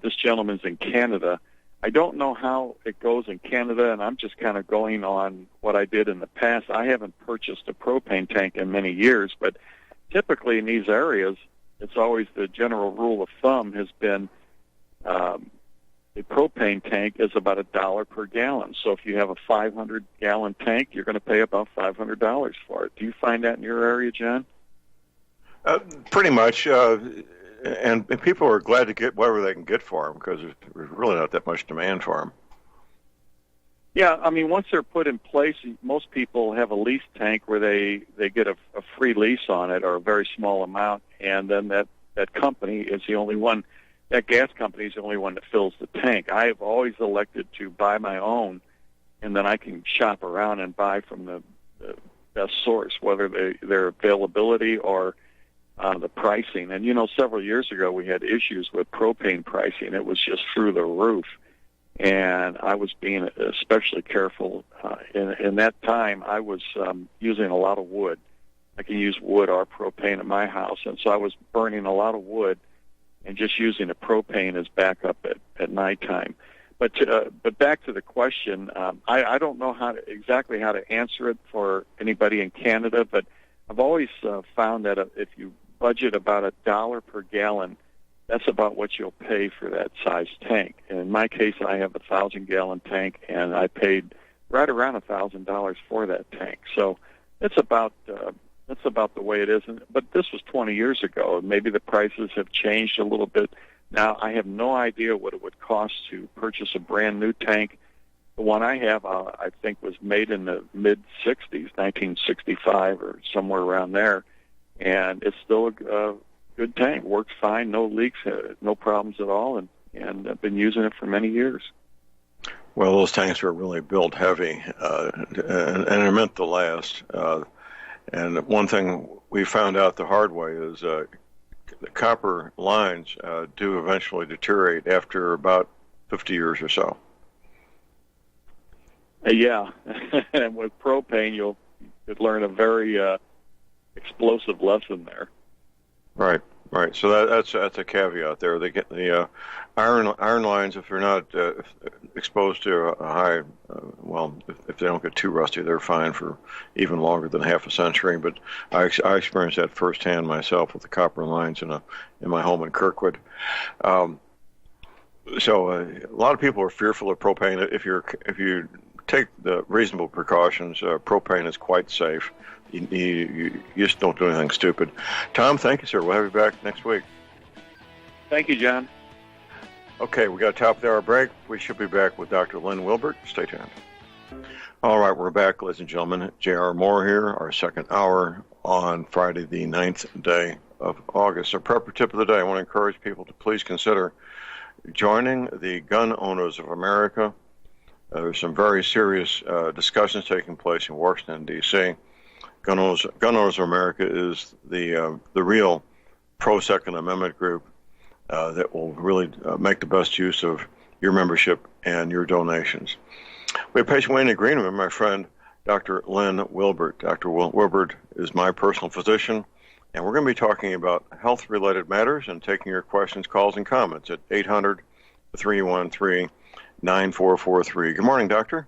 this gentleman's in Canada. I don't know how it goes in Canada, and I'm just kind of going on what I did in the past. I haven't purchased a propane tank in many years, but typically in these areas, it's always the general rule of thumb has been the propane tank is about $1 per gallon. So if you have a 500-gallon tank, you're going to pay about $500 for it. Do you find that in your area, John? Pretty much. And people are glad to get whatever they can get for them because there's really not that much demand for them. Yeah, I mean, once they're put in place, most people have a lease tank where they get a free lease on it or a very small amount, and then that company is the only one, that gas company is the only one that fills the tank. I have always elected to buy my own, and then I can shop around and buy from the best source, whether their availability or the pricing. And, several years ago we had issues with propane pricing. It was just through the roof. And I was being especially careful. In that time, I was using a lot of wood. I can use wood or propane in my house. And so I was burning a lot of wood and just using the propane as backup at nighttime. But back to the question, I don't know exactly how to answer it for anybody in Canada, but I've always found that if you budget about $1 per gallon, that's about what you'll pay for that size tank. And in my case, I have a 1,000-gallon tank, and I paid right around $1,000 for that tank. So that's about the way it is. But this was 20 years ago, and maybe the prices have changed a little bit. Now I have no idea what it would cost to purchase a brand new tank. The one I have, I think, was made in the mid-'60s, 1965 or somewhere around there, and it's still a good tank. Works fine, no leaks, no problems at all, and I've been using it for many years. Well, those tanks are really built heavy, and they're meant to last. And one thing we found out the hard way is the copper lines do eventually deteriorate after about 50 years or so. Yeah, and with propane, you'll learn a very explosive lesson there. Right. So that's a caveat there. They get the iron lines, if they're not exposed to a high, if they don't get too rusty, they're fine for even longer than half a century. But I experienced that firsthand myself with the copper lines in my home in Kirkwood. So a lot of people are fearful of propane. If you take the reasonable precautions, propane is quite safe. You just don't do anything stupid. Tom, thank you, sir. We'll have you back next week. Thank you, John. Okay, we got a top of the hour break. We should be back with Dr. Lynn Wilbert. Stay tuned. All right, we're back, ladies and gentlemen. J.R. Moore here, our second hour on Friday, the 9th day of August. Our prepper tip of the day, I want to encourage people to please consider joining the Gun Owners of America. There's some very serious discussions taking place in Washington, D.C. Gun Owners of America is the real pro-Second Amendment group that will really make the best use of your membership and your donations. We have patient waiting agreement with my friend, Dr. Lynn Wilbert. Dr. Wilbert is my personal physician, and we're going to be talking about health-related matters and taking your questions, calls, and comments at 800-313-9443. Good morning, Doctor.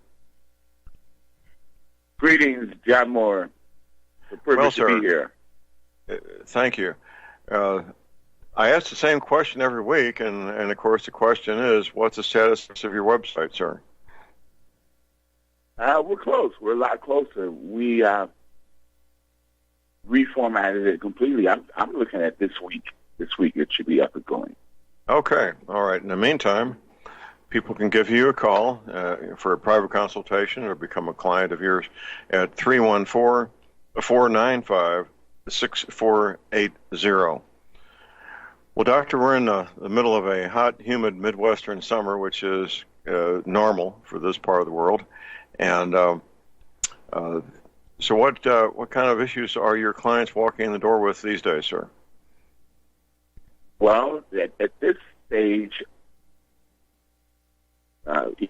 Greetings, John Moore. It's a privilege to be here. Thank you. I ask the same question every week, and of course the question is, what's the status of your website, sir? We're close. We're a lot closer. We reformatted it completely. I'm looking at this week. This week it should be up and going. Okay. All right. In the meantime, people can give you a call for a private consultation or become a client of yours at 314-495-6480. Well, Doctor, we're in the middle of a hot, humid Midwestern summer, which is normal for this part of the world. And so what kind of issues are your clients walking in the door with these days, sir? Well, at this stage, the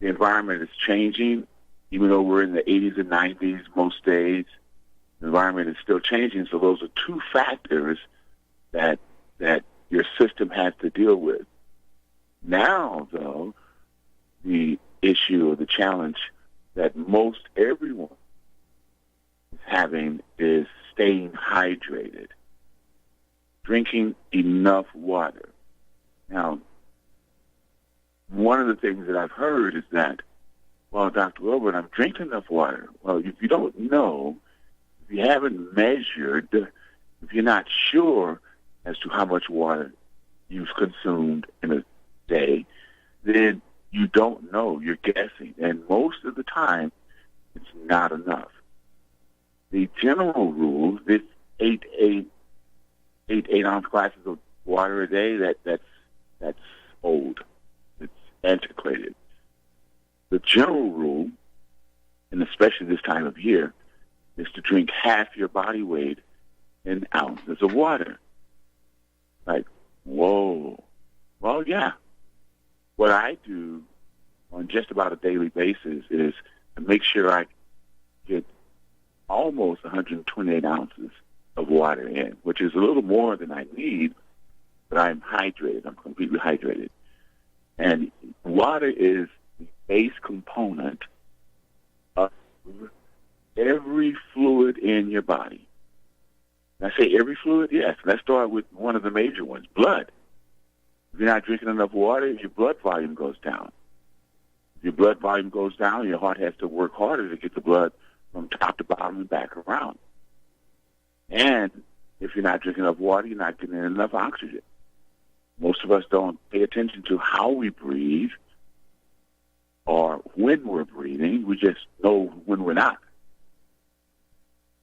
environment is changing. Even though we're in the 80s and 90s most days, the environment is still changing. So those are two factors that your system has to deal with. Now, though, the issue or the challenge that most everyone is having is staying hydrated, drinking enough water. Now, one of the things that I've heard is that, well, Dr. Wilbert, I'm drinking enough water. Well, if you don't know, if you haven't measured, if you're not sure as to how much water you've consumed in a day, then you don't know. You're guessing. And most of the time, it's not enough. The general rule, this 8 ounce glasses of water a day, that's old. It's antiquated. The general rule, and especially this time of year, is to drink half your body weight in ounces of water. Like, whoa. Well, yeah. What I do on just about a daily basis is to make sure I get almost 128 ounces of water in, which is a little more than I need, but I'm hydrated. I'm completely hydrated. And water is the base component of every fluid in your body. And I say every fluid, yes. Let's start with one of the major ones, blood. If you're not drinking enough water, your blood volume goes down. If your blood volume goes down, your heart has to work harder to get the blood from top to bottom and back around. And if you're not drinking enough water, you're not getting enough oxygen. Most of us don't pay attention to how we breathe or when we're breathing. We just know when we're not.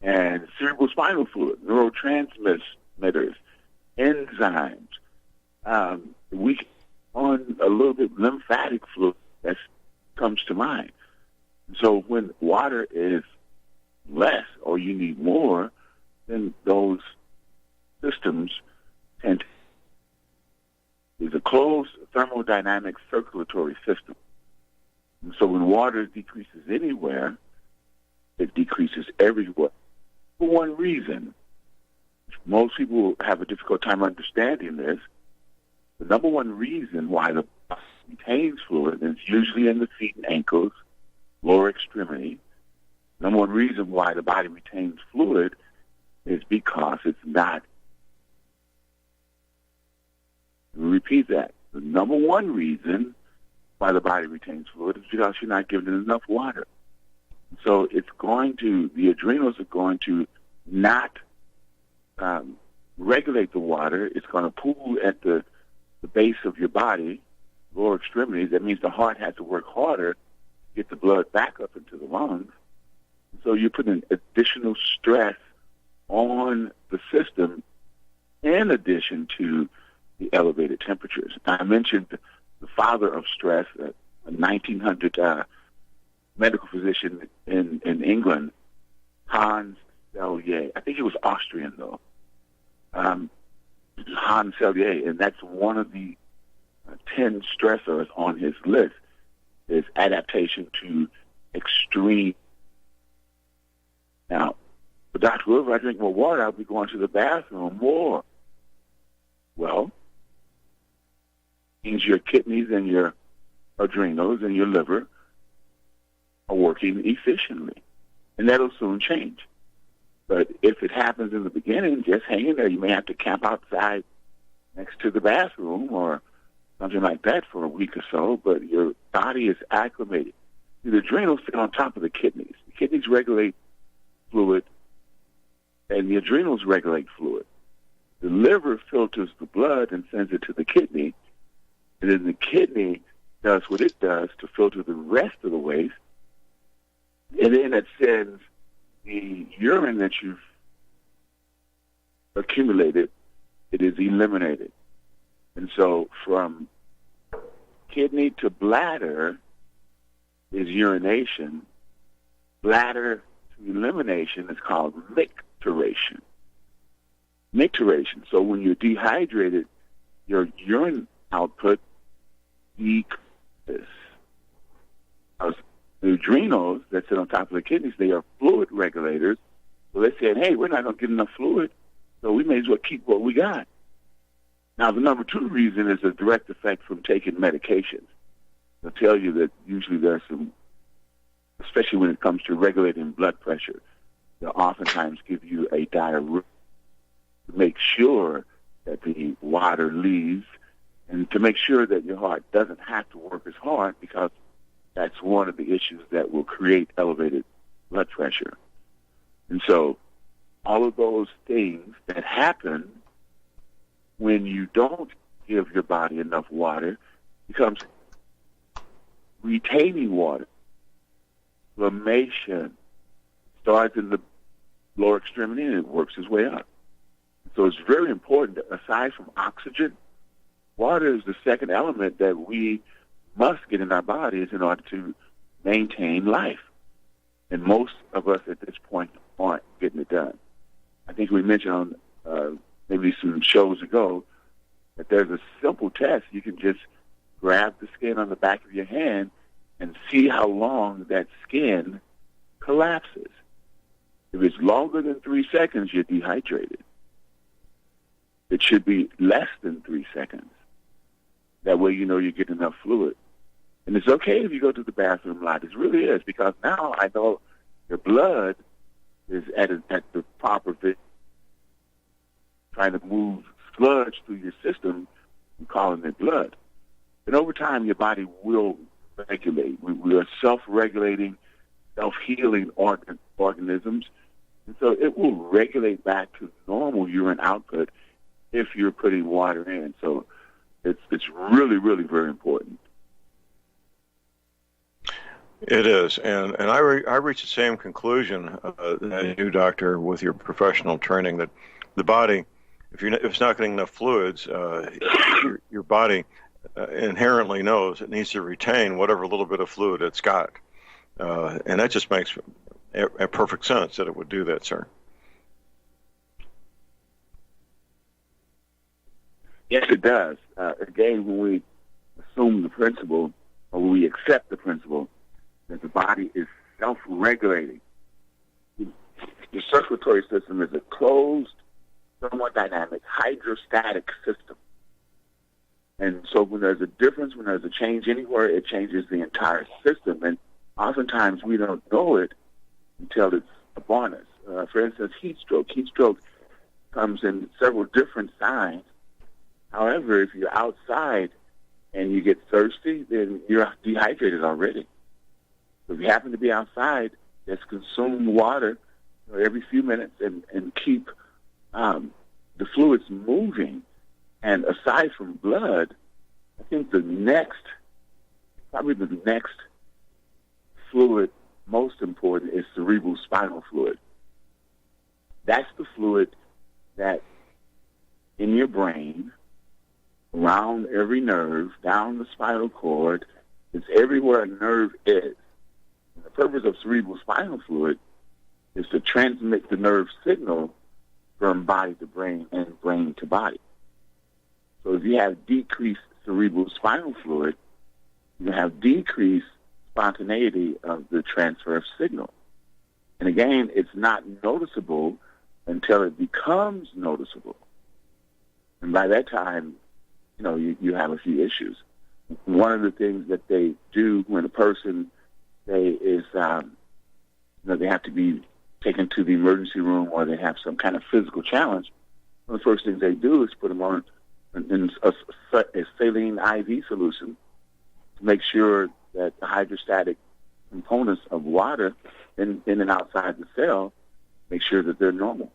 And cerebrospinal fluid, neurotransmitters, enzymes, we on a little bit lymphatic fluid that comes to mind. So when water is less or you need more, then those systems tend to is a closed thermodynamic circulatory system. And so when water decreases anywhere, it decreases everywhere. For one reason, most people have a difficult time understanding this. The number one reason why the body retains fluid is usually in the feet and ankles, lower extremity. Number one reason why the body retains fluid is because it's not. Repeat that. The number one reason why the body retains fluid is because you're not giving it enough water. So the adrenals are going to not regulate the water. It's going to pool at the base of your body, lower extremities. That means the heart has to work harder to get the blood back up into the lungs. So you're putting additional stress on the system in addition to the elevated temperatures. I mentioned the father of stress, a 1900 medical physician in England, Hans Selye. I think he was Austrian, though. Hans Selye, and that's one of the 10 stressors on his list is adaptation to extreme. Now, but Dr. Wilbur, I drink more water, I'll be going to the bathroom more. Well, means your kidneys and your adrenals and your liver are working efficiently. And that'll soon change. But if it happens in the beginning, just hang in there. You may have to camp outside next to the bathroom or something like that for a week or so, but your body is acclimated. The adrenals sit on top of the kidneys. The kidneys regulate fluid, and the adrenals regulate fluid. The liver filters the blood and sends it to the kidney, and then the kidney does what it does to filter the rest of the waste, and then it sends the urine that you've accumulated, it is eliminated. And so from kidney to bladder is urination. Bladder to elimination is called micturition. Micturition. So when you're dehydrated, your urine output decreases. The adrenals that sit on top of the kidneys, they are fluid regulators. So they said, hey, we're not going to get enough fluid, so we may as well keep what we got. Now, the number two reason is a direct effect from taking medications. They'll tell you that usually there's some, especially when it comes to regulating blood pressure, they'll oftentimes give you a diuretic to make sure that the water leaves and to make sure that your heart doesn't have to work as hard, because that's one of the issues that will create elevated blood pressure. And so all of those things that happen when you don't give your body enough water becomes retaining water. Inflammation starts in the lower extremity and it works its way up. So it's very important that aside from oxygen, water is the second element that we must get in our bodies in order to maintain life. And most of us at this point aren't getting it done. I think we mentioned on maybe some shows ago that there's a simple test. You can just grab the skin on the back of your hand and see how long that skin collapses. If it's longer than 3 seconds, you're dehydrated. It should be less than 3 seconds. That way you know you get enough fluid. And it's okay if you go to the bathroom a lot. It really is, because now I know your blood is at the proper fit, trying to move sludge through your system and calling it blood. And over time, your body will regulate. We are self-regulating, self-healing organisms. And so it will regulate back to normal urine output if you're putting water in. So it's really, really very important. It is, and I reached the same conclusion as you, doctor, with your professional training, that the body, if it's not getting enough fluids, your body inherently knows it needs to retain whatever little bit of fluid it's got, and that just makes a perfect sense that it would do that, sir. Yes, it does. Again, when we assume the principle, or when we accept the principle that the body is self-regulating, the circulatory system is a closed, somewhat dynamic, hydrostatic system. And so when there's a difference, when there's a change anywhere, it changes the entire system. And oftentimes we don't know it until it's upon us. For instance, heat stroke. Heat stroke comes in several different signs. However, if you're outside and you get thirsty, then you're dehydrated already. So if you happen to be outside, just consume water every few minutes and keep the fluids moving. And aside from blood, I think probably the next fluid most important is cerebral spinal fluid. That's the fluid that in your brain, around every nerve, down the spinal cord, it's everywhere a nerve is. And the purpose of cerebral spinal fluid is to transmit the nerve signal from body to brain and brain to body. So if you have decreased cerebral spinal fluid, you have decreased spontaneity of the transfer of signal. And again, it's not noticeable until it becomes noticeable. And by that time, you have a few issues. One of the things that they do when a person is, they have to be taken to the emergency room or they have some kind of physical challenge, one of the first things they do is put them on a saline IV solution to make sure that the hydrostatic components of water in and outside the cell, make sure that they're normal.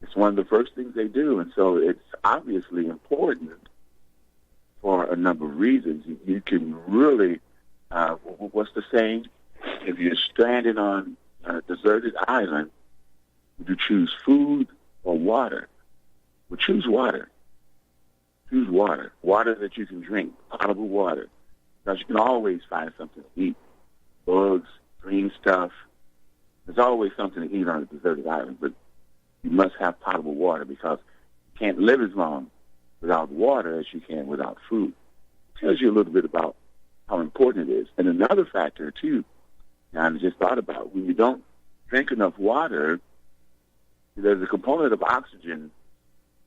It's one of the first things they do, and so it's obviously important for a number of reasons. You can really, what's the saying? If you're stranded on a deserted island, would you choose food or water? Well, choose water. Choose water. Water that you can drink, potable water. Because you can always find something to eat. Bugs, green stuff. There's always something to eat on a deserted island, but you must have potable water because you can't live as long without water as you can without food. It tells you a little bit about how important it is. And another factor, too, I just thought about, when you don't drink enough water, there's a component of oxygen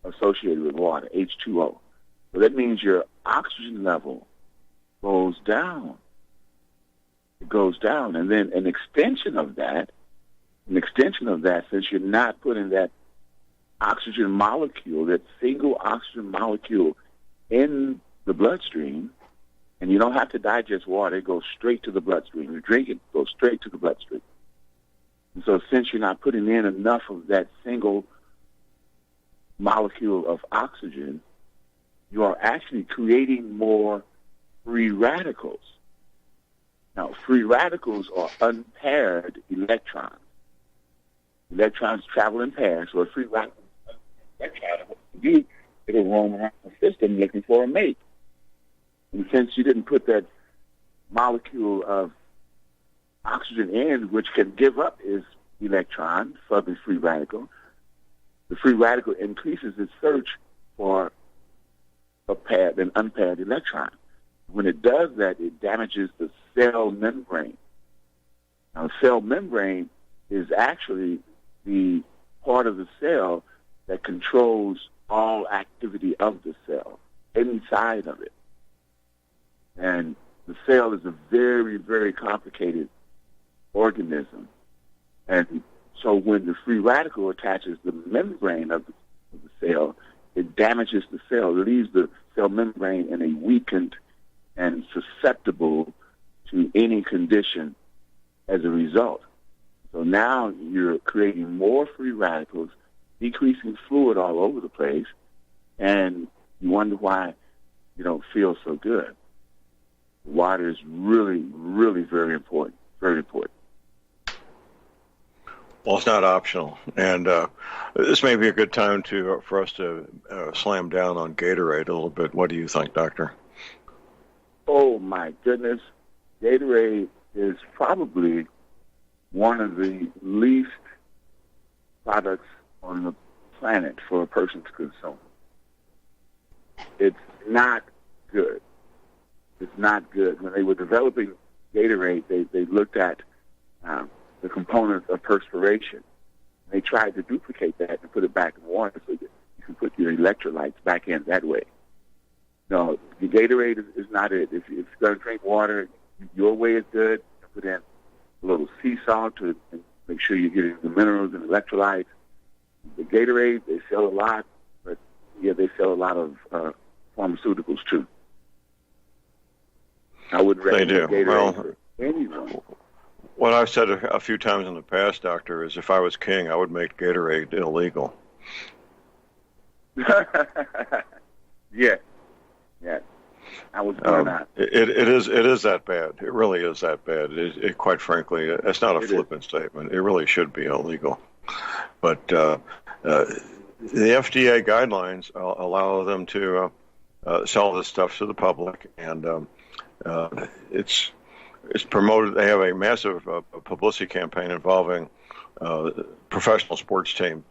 associated with water, H2O. So that means your oxygen level goes down. It goes down. And then an extension of that an extension of that, since you're not putting that oxygen molecule, that single oxygen molecule in the bloodstream, and you don't have to digest water. It goes straight to the bloodstream. You drink it, it goes straight to the bloodstream. And so since you're not putting in enough of that single molecule of oxygen, you are actually creating more free radicals. Now, free radicals are unpaired electrons. Electrons travel in pairs, so a free radical electron, it'll roam around the system looking for a mate. And since you didn't put that molecule of oxygen in, which can give up its electron for the free radical increases its search for a paired and unpaired electron. When it does that, it damages the cell membrane. Now, cell membrane is actually the part of the cell that controls all activity of the cell, inside of it. And the cell is a very, very complicated organism. And so when the free radical attaches the membrane of the cell, it damages the cell, leaves the cell membrane in a weakened and susceptible to any condition as a result. So now you're creating more free radicals, decreasing fluid all over the place, and you wonder why you don't feel so good. Water is really, really very important, very important. Well, it's not optional, and this may be a good time for us to slam down on Gatorade a little bit. What do you think, Doctor? Oh, my goodness. Gatorade is probably one of the least products on the planet for a person to consume. It's not good. It's not good. When they were developing Gatorade, they looked at the components of perspiration. They tried to duplicate that and put it back in water so that you can put your electrolytes back in that way. No, the Gatorade is not it. If you're going to drink water, your way is good. Put in a little sea salt to make sure you're getting the minerals and electrolytes. The Gatorade, they sell a lot, but yeah, they sell a lot of pharmaceuticals too. I would recommend Gatorade for anyone. What I've said a few times in the past, Doctor, is if I was king, I would make Gatorade illegal. Yeah. I was doing that. It is that bad. It really is that bad. It quite frankly, it's not a flippant statement. It really should be illegal. But the FDA guidelines allow them to sell this stuff to the public, and it's promoted. They have a massive publicity campaign involving professional sports teams,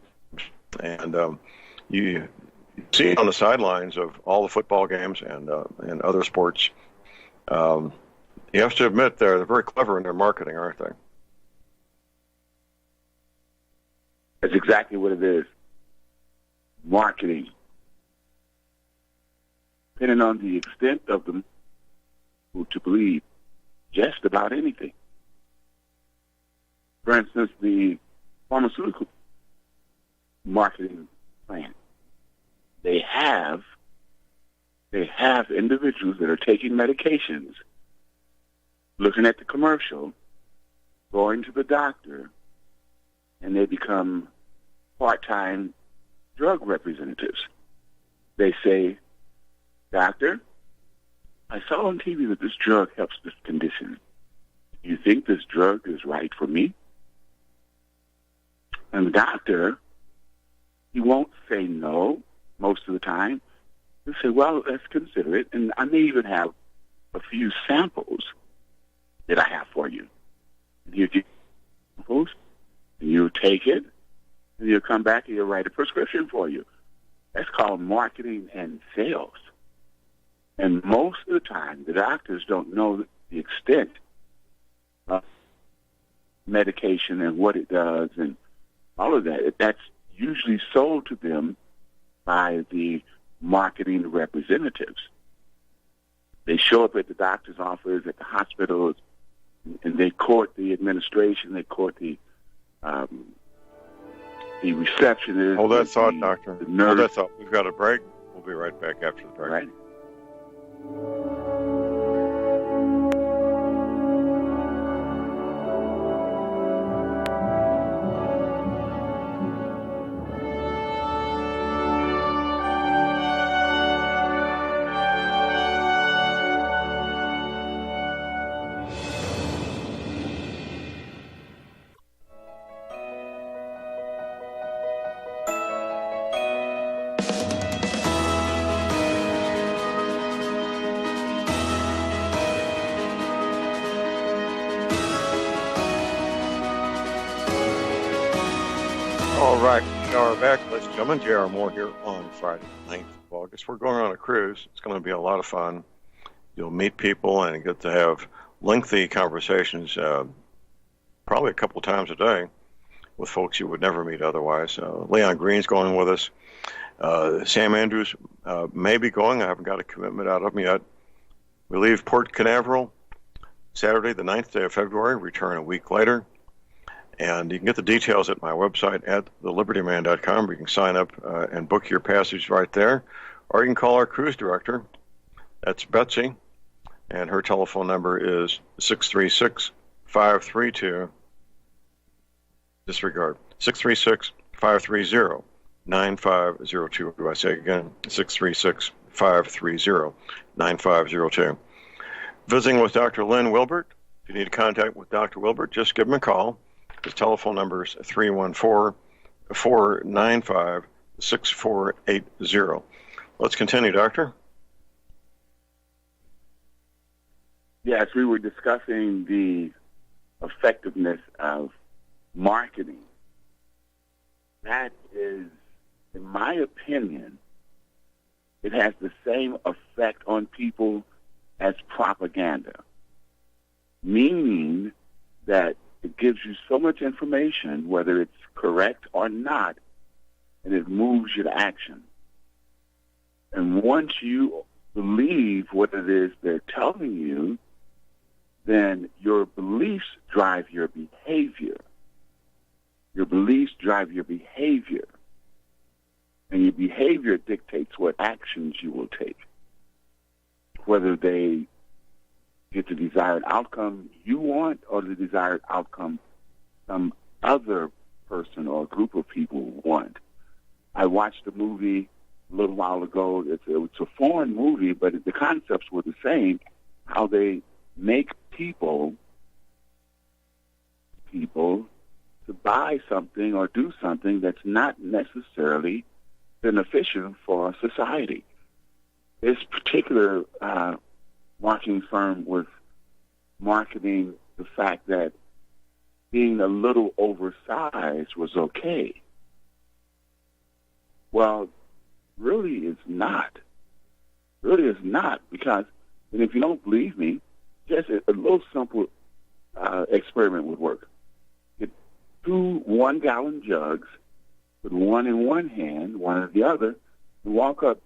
and you see it on the sidelines of all the football games and other sports. You have to admit they're very clever in their marketing, aren't they? That's exactly what it is. Marketing. Depending on the extent of them to believe just about anything. For instance, the pharmaceutical marketing plan. They have individuals that are taking medications, looking at the commercial, going to the doctor, and they become part-time drug representatives. They say, "Doctor, I saw on TV that this drug helps this condition. Do you think this drug is right for me?" And the doctor, he won't say no most of the time. He'll say, "Well, let's consider it, and I may even have a few samples that I have for you." And he'll get samples, and you'll take it, and you'll come back and he'll write a prescription for you. That's called marketing and sales. And most of the time, the doctors don't know the extent of medication and what it does and all of that. That's usually sold to them by the marketing representatives. They show up at the doctor's office, at the hospitals, and they court the administration, they court the the receptionist. Hold that thought, Doctor. The nurse. Hold that thought. We've got a break. We'll be right back after the break. Right. All right, we are back. Ladies and gentlemen, J.R. Moore here on Friday, 9th of August. We're going on a cruise. It's going to be a lot of fun. You'll meet people and get to have lengthy conversations, probably a couple times a day, with folks you would never meet otherwise. Leon Green's going with us. Sam Andrews may be going. I haven't got a commitment out of him yet. We leave Port Canaveral Saturday, the 9th day of February, return a week later. And you can get the details at my website at thelibertyman.com. You can sign up and book your passage right there. Or you can call our cruise director. That's Betsy. And her telephone number is 636-532. Disregard. 636-530-9502. Do I say again? 636-530-9502. Visiting with Dr. Lynn Wilbert. If you need contact with Dr. Wilbert, just give him a call. His telephone number is 314-495-6480. Let's continue, Doctor. Yes, we were discussing the effectiveness of marketing. That is, in my opinion, it has the same effect on people as propaganda, meaning that it gives you so much information, whether it's correct or not, and it moves you to action. And once you believe what it is they're telling you, then your beliefs drive your behavior. Your beliefs drive your behavior. And your behavior dictates what actions you will take, whether they get the desired outcome you want or the desired outcome some other person or group of people want. I watched a movie a little while ago. It's a foreign movie, but the concepts were the same, how they make people to buy something or do something that's not necessarily beneficial for society. This particular marketing firm was marketing the fact that being a little oversized was okay. Well, really it's not. Really it's not, because, and if you don't believe me, just a little simple experiment would work. Get 2 1-gallon jugs, put one in one hand, one in the other, and walk up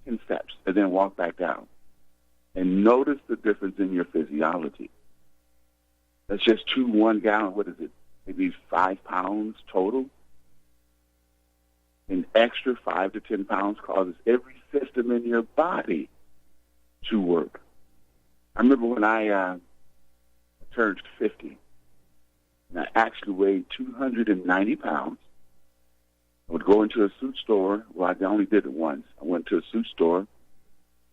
10 steps, and then walk back down. And notice the difference in your physiology. That's just 2 1-gallon, what is it, maybe 5 pounds total? An extra 5 to 10 pounds causes every system in your body to work. I remember when I turned 50, and I actually weighed 290 pounds. I would go into a suit store. Well, I only did it once. I went to a suit store.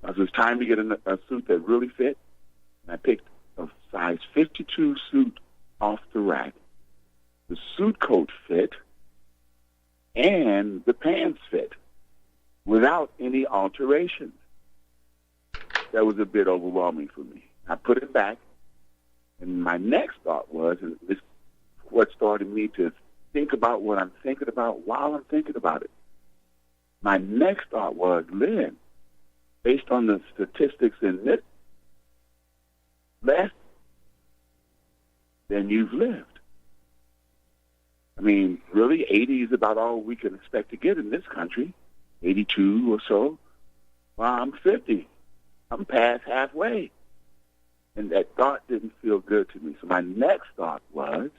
It was time to get a suit that really fit, and I picked a size 52 suit off the rack. The suit coat fit, and the pants fit, without any alterations. That was a bit overwhelming for me. I put it back, and my next thought was, and this is what started me to think about what I'm thinking about while I'm thinking about it. My next thought was, Lynn, based on the statistics in this, less than you've lived. I mean, really, 80 is about all we can expect to get in this country, 82 or so. Well, I'm 50. I'm past halfway. And that thought didn't feel good to me. So my next thought was,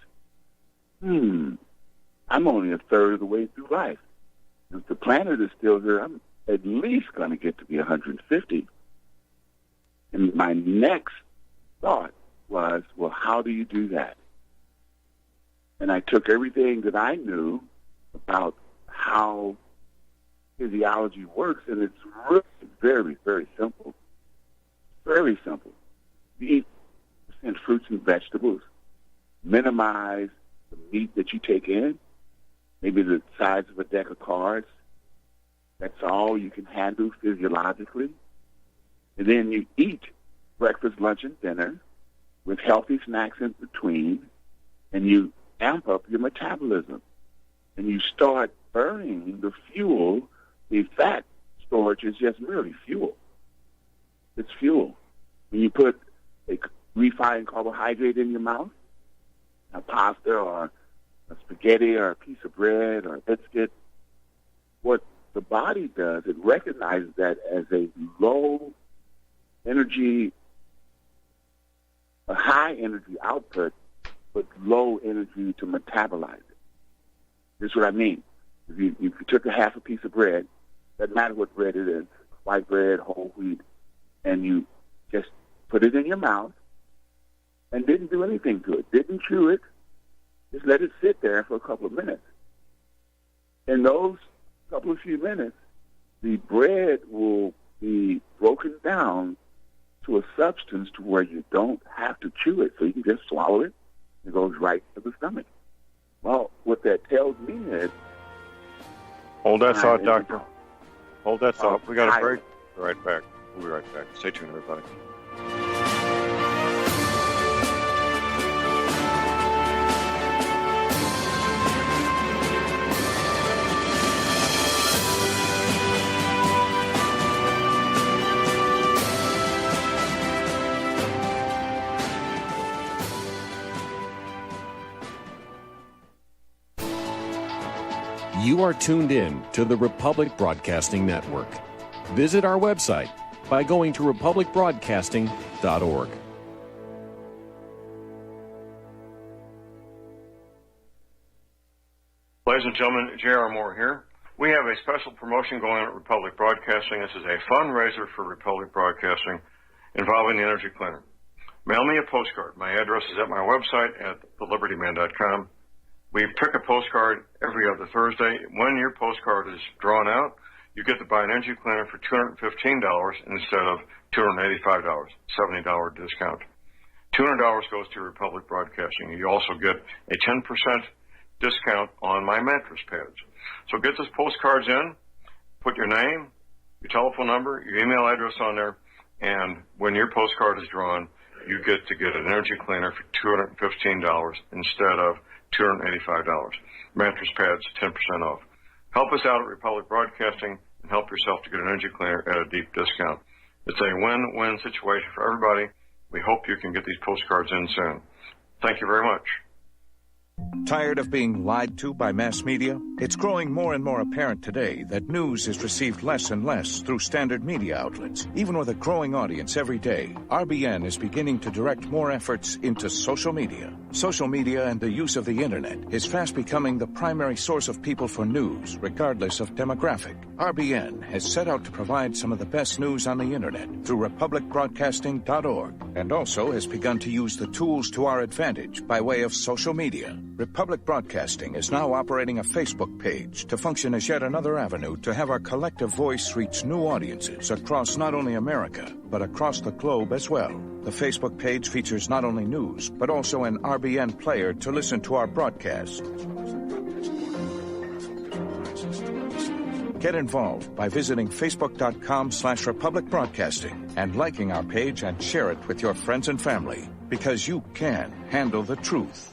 I'm only a third of the way through life. If the planet is still here, I'm at least going to get to be 150. And my next thought was, well, how do you do that? And I took everything that I knew about how physiology works, and it's really very, very simple. Very simple. You eat fruits and vegetables. Minimize the meat that you take in, maybe the size of a deck of cards. That's all you can handle physiologically. And then you eat breakfast, lunch, and dinner with healthy snacks in between, and you amp up your metabolism. And you start burning the fuel. The fat storage is just merely fuel. It's fuel. When you put a refined carbohydrate in your mouth, a pasta or a spaghetti or a piece of bread or a biscuit, what the body does, it recognizes that as a low energy, a high energy output, but low energy to metabolize it. Here's what I mean. If you took a half a piece of bread, doesn't matter what bread it is, white bread, whole wheat, and you just put it in your mouth and didn't do anything to it, didn't chew it, just let it sit there for a couple of minutes. In those couple of few minutes, the bread will be broken down to a substance to where you don't have to chew it, so you can just swallow it. It goes right to the stomach. Well, what that tells me is... Hold that thought, Doctor. Hold that thought. We got a break. We'll be right back. We'll be right back. Stay tuned, everybody. You are tuned in to the Republic Broadcasting Network. Visit our website by going to republicbroadcasting.org. Ladies and gentlemen, J.R. Moore here. We have a special promotion going on at Republic Broadcasting. This is a fundraiser for Republic Broadcasting involving the Energy Cleaner. Mail me a postcard. My address is at my website at thelibertyman.com. We pick a postcard every other Thursday. When your postcard is drawn out, you get to buy an energy cleaner for $215 instead of $285, $70 discount. $200 goes to Republic Broadcasting. You also get a 10% discount on my mattress pads. So get those postcards in, put your name, your telephone number, your email address on there, and when your postcard is drawn, you get to get an energy cleaner for $215 instead of $285. Mattress pads, 10% off. Help us out at Republic Broadcasting and help yourself to get an energy cleaner at a deep discount. It's a win-win situation for everybody. We hope you can get these postcards in soon. Thank you very much. Tired of being lied to by mass media? It's growing more and more apparent today that news is received less and less through standard media outlets. Even with a growing audience every day, RBN is beginning to direct more efforts into social media. Social media and the use of the internet is fast becoming the primary source of people for news, regardless of demographic. RBN has set out to provide some of the best news on the internet through republicbroadcasting.org, and also has begun to use the tools to our advantage by way of social media. Republic Broadcasting is now operating a Facebook page to function as yet another avenue to have our collective voice reach new audiences across not only America, but across the globe as well. The Facebook page features not only news, but also an RBN player to listen to our broadcasts. Get involved by visiting facebook.com/Republic Broadcasting and liking our page and share it with your friends and family, because you can handle the truth.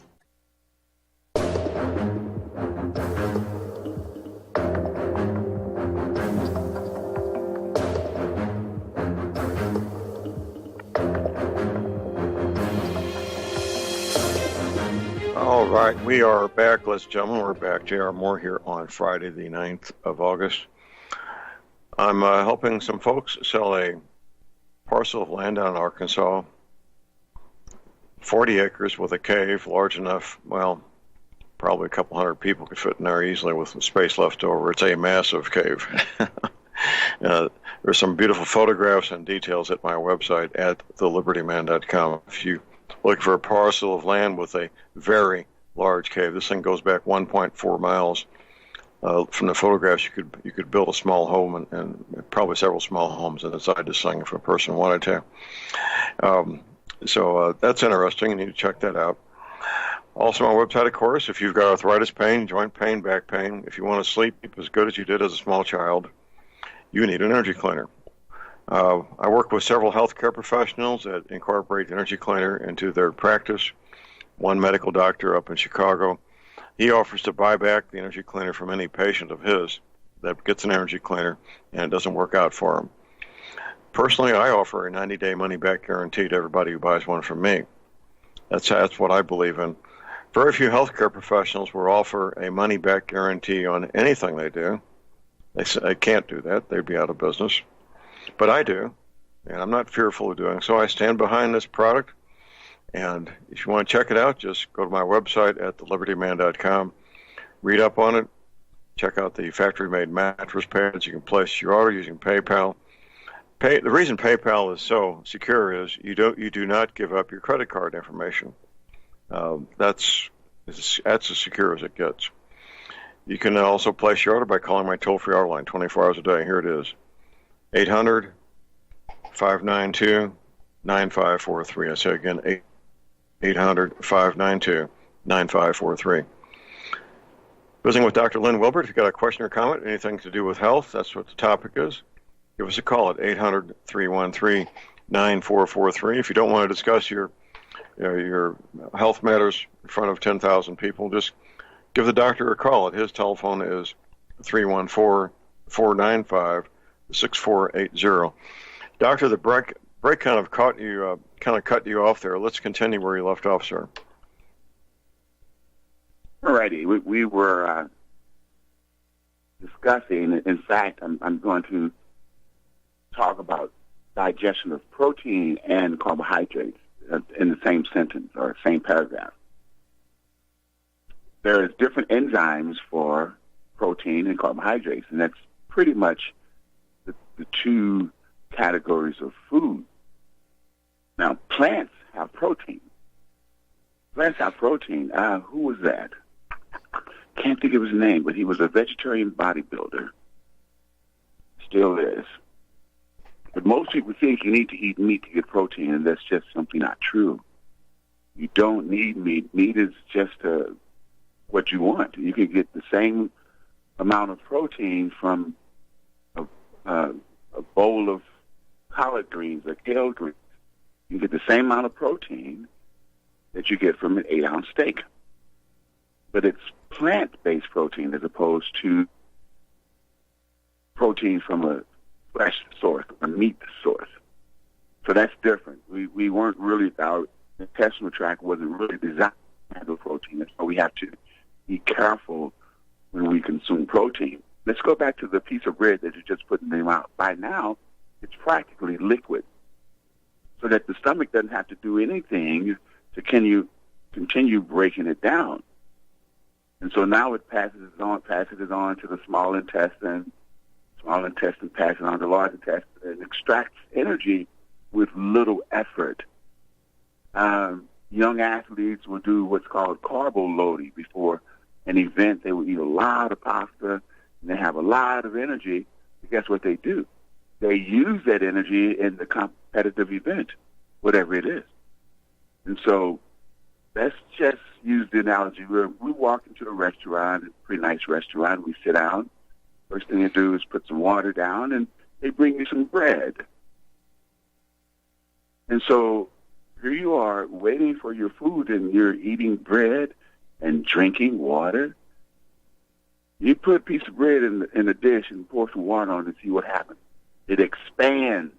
All right, we are back, ladies and gentlemen. We're back. J.R. Moore here on Friday, the 9th of August. I'm helping some folks sell a parcel of land down in Arkansas, 40 acres with a cave large enough, well, Probably a couple hundred people could fit in there easily with some space left over. It's a massive cave. There's some beautiful photographs and details at my website at thelibertyman.com. If you look for a parcel of land with a very large cave, this thing goes back 1.4 miles. From the photographs, you could build a small home and probably several small homes inside this thing if a person wanted to. So that's interesting. You need to check that out. Also on my website, of course, if you've got arthritis pain, joint pain, back pain, if you want to sleep as good as you did as a small child, you need an energy cleaner. I work with several healthcare professionals that incorporate the energy cleaner into their practice. One medical doctor up in Chicago, he offers to buy back the energy cleaner from any patient of his that gets an energy cleaner and it doesn't work out for him. Personally, I offer a 90-day money-back guarantee to everybody who buys one from me. That's what I believe in. Very few healthcare professionals will offer a money-back guarantee on anything they do. They can't do that. They'd be out of business. But I do, and I'm not fearful of doing so. I stand behind this product, and if you want to check it out, just go to my website at thelibertyman.com, read up on it, check out the factory-made mattress pads. You can place your order using PayPal. The reason PayPal is so secure is you do not give up your credit card information. That's as secure as it gets. You can also place your order by calling my toll-free hour line 24 hours a day. Here it is, 800-592-9543. I say again, 800-592-9543. Visiting with Dr. Lynn Wilbert. If you've got a question or comment, anything to do with health, that's what the topic is. Give us a call at 800-313-9443. If you don't want to discuss your health matters in front of 10,000 people, just give the doctor a call. His telephone is 314-495-6480. Doctor, the break kind of cut you off there. Let's continue where you left off, sir. All righty. We were discussing, in fact, I'm going to talk about digestion of protein and carbohydrates in the same sentence or same paragraph. There is different enzymes for protein and carbohydrates, and that's pretty much the two categories of food. Now, plants have protein. Who was that? Can't think of his name, but he was a vegetarian bodybuilder. Still is. But most people think you need to eat meat to get protein, and that's just simply not true. You don't need meat. Meat is just what you want. You can get the same amount of protein from a bowl of collard greens or kale greens. You get the same amount of protein that you get from an 8-ounce steak. But it's plant-based protein as opposed to protein from a flesh source, a meat source. So that's different. We weren't really, our intestinal tract wasn't really designed to handle protein. That's why we have to be careful when we consume protein. Let's go back to the piece of bread that you just put in the mouth. By now, it's practically liquid, so that the stomach doesn't have to do anything to continue breaking it down. And so now it passes it on to the small intestine. Small intestine passes on to the large intestine and extracts energy with little effort. Young athletes will do what's called carbo loading before an event. They will eat a lot of pasta and they have a lot of energy. But guess what they do? They use that energy in the competitive event, whatever it is. And so let's just use the analogy where we walk into a restaurant, a pretty nice restaurant, we sit down. First thing they do is put some water down, and they bring you some bread. And so here you are waiting for your food, and you're eating bread and drinking water. You put a piece of bread in a dish and pour some water on it and see what happens. It expands.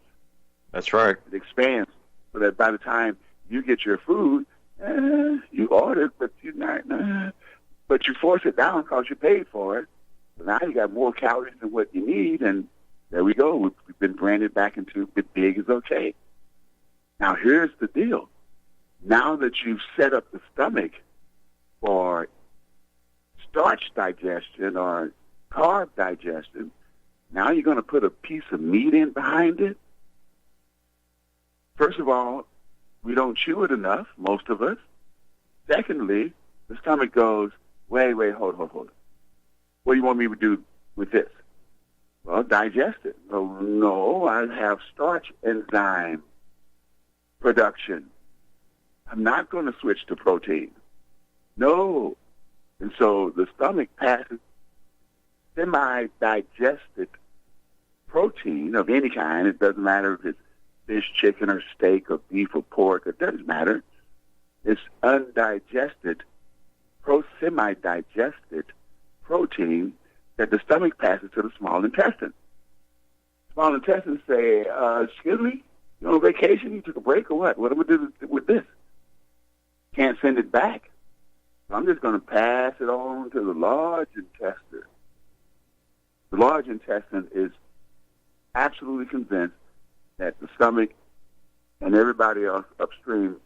That's right. It expands so that by the time you get your food, you ordered, but you're not. But you force it down because you paid for it. So now you got more calories than what you need, and there we go. We've been branded back into big is okay. Now here's the deal. Now that you've set up the stomach for starch digestion or carb digestion, now you're going to put a piece of meat in behind it? First of all, we don't chew it enough, most of us. Secondly, the stomach goes, wait, hold. What do you want me to do with this? Well, digest it. Oh, no, I have starch enzyme production. I'm not going to switch to protein. No. And so the stomach passes semi-digested protein of any kind. It doesn't matter if it's fish, chicken, or steak, or beef, or pork. It doesn't matter. It's undigested, semi-digested protein that the stomach passes to the small intestine. Small intestines say, excuse me, you on vacation? You took a break or what? What am I going to do with this? Can't send it back. So I'm just going to pass it on to the large intestine. The large intestine is absolutely convinced that the stomach and everybody else upstream,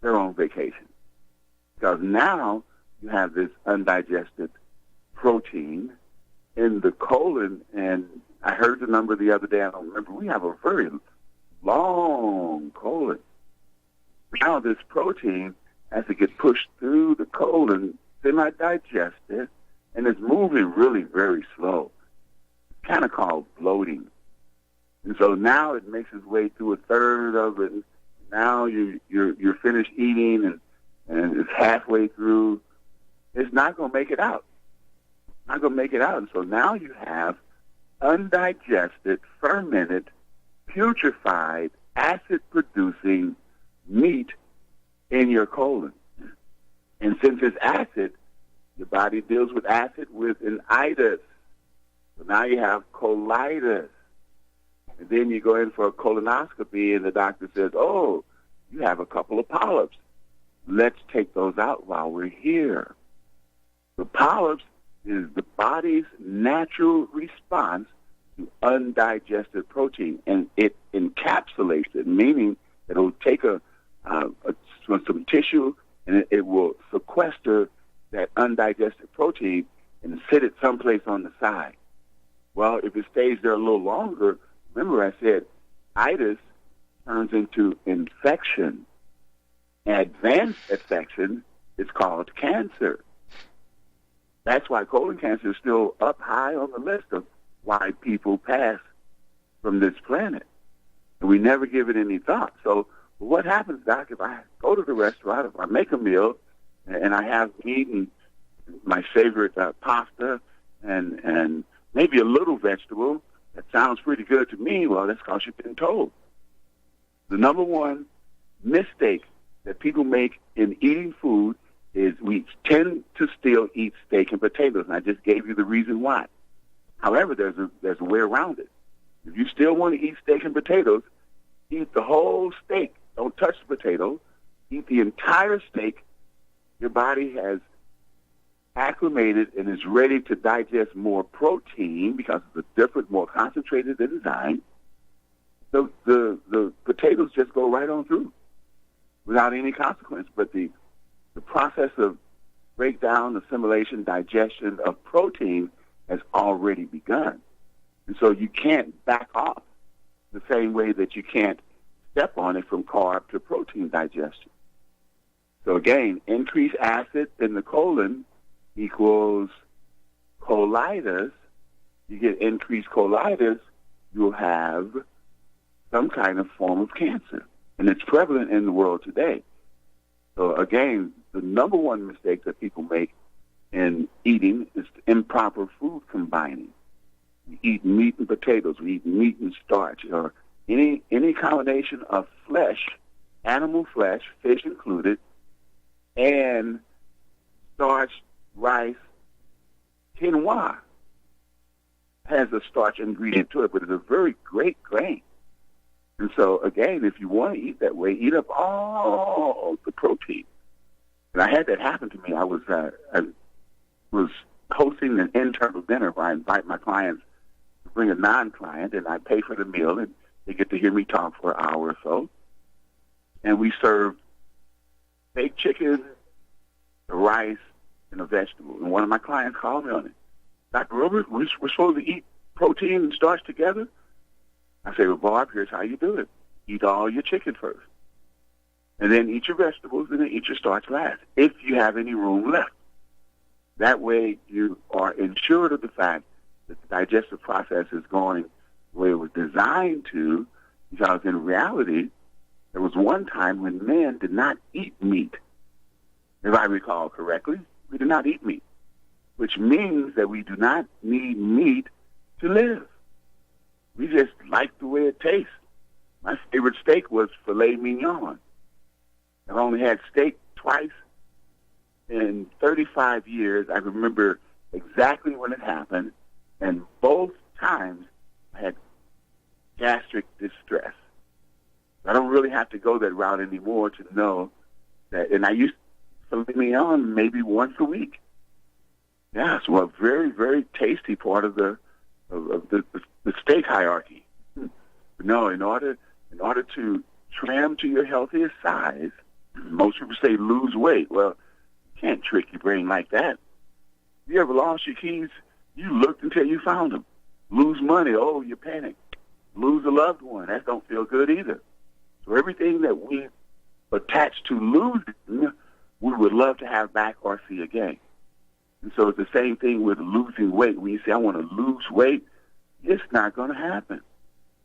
they're on vacation. Because now you have this undigested protein in the colon, and I heard the number the other day, I don't remember, we have a very long colon. Now this protein has to get pushed through the colon, semi-digested, and it's moving really very slow. It's kind of called bloating. And so now it makes its way through a third of it. Now you're finished eating, and it's halfway through. It's not going to make it out. Not going to make it out. And so now you have undigested, fermented, putrefied, acid-producing meat in your colon. And since it's acid, your body deals with acid with an itis. So now you have colitis. And then you go in for a colonoscopy, and the doctor says, oh, you have a couple of polyps. Let's take those out while we're here. The polyps is the body's natural response to undigested protein, and it encapsulates it, meaning that it will take some tissue, and it will sequester that undigested protein and sit it someplace on the side. Well, if it stays there a little longer, remember I said itis turns into infection. Advanced infection is called cancer. That's why colon cancer is still up high on the list of why people pass from this planet. And we never give it any thought. So what happens, Doc, if I go to the restaurant, if I make a meal, and I have eaten my favorite pasta and maybe a little vegetable, that sounds pretty good to me. Well, that's because you've been told. The number one mistake that people make in eating food is we tend to still eat steak and potatoes, and I just gave you the reason why. However, there's a way around it. If you still want to eat steak and potatoes, eat the whole steak. Don't touch the potato. Eat the entire steak. Your body has acclimated and is ready to digest more protein because it's a different, more concentrated enzyme. The potatoes just go right on through without any consequence. But the process of breakdown, assimilation, digestion of protein has already begun. And so you can't back off the same way that you can't step on it from carb to protein digestion. So again, increased acid in the colon equals colitis. You get increased colitis, you'll have some kind of form of cancer. And it's prevalent in the world today. So again, the number one mistake that people make in eating is improper food combining. We eat meat and potatoes, we eat meat and starch, or any combination of flesh, animal flesh, fish included, and starch, rice. Quinoa has a starch ingredient to it, but it's a very great grain. And so, again, if you want to eat that way, eat up all the protein. And I had that happen to me. I was hosting an internal dinner where I invite my clients to bring a non-client, and I pay for the meal, and they get to hear me talk for an hour or so. And we served baked chicken, the rice, in a vegetable. And one of my clients called me on it. Dr. Robert, we're supposed to eat protein and starch together? I say, well, Bob, here's how you do it. Eat all your chicken first. And then eat your vegetables, and then eat your starch last, if you have any room left. That way you are ensured of the fact that the digestive process is going the way it was designed to, because in reality, there was one time when men did not eat meat. If I recall correctly, we did not eat meat, which means that we do not need meat to live. We just like the way it tastes. My favorite steak was filet mignon. I've only had steak twice in 35 years. I remember exactly when it happened, and both times I had gastric distress. I don't really have to go that route anymore to know that, and I used to filet mignon maybe once a week. Yeah, so a very, very tasty part of the steak hierarchy. But no, in order to trim to your healthiest size, most people say lose weight. Well, you can't trick your brain like that. You ever lost your keys? You looked until you found them. Lose money, oh, you panic. Lose a loved one, that don't feel good either. So everything that we attach to losing, we would love to have back or see again. And so it's the same thing with losing weight. When you say, I want to lose weight, it's not going to happen.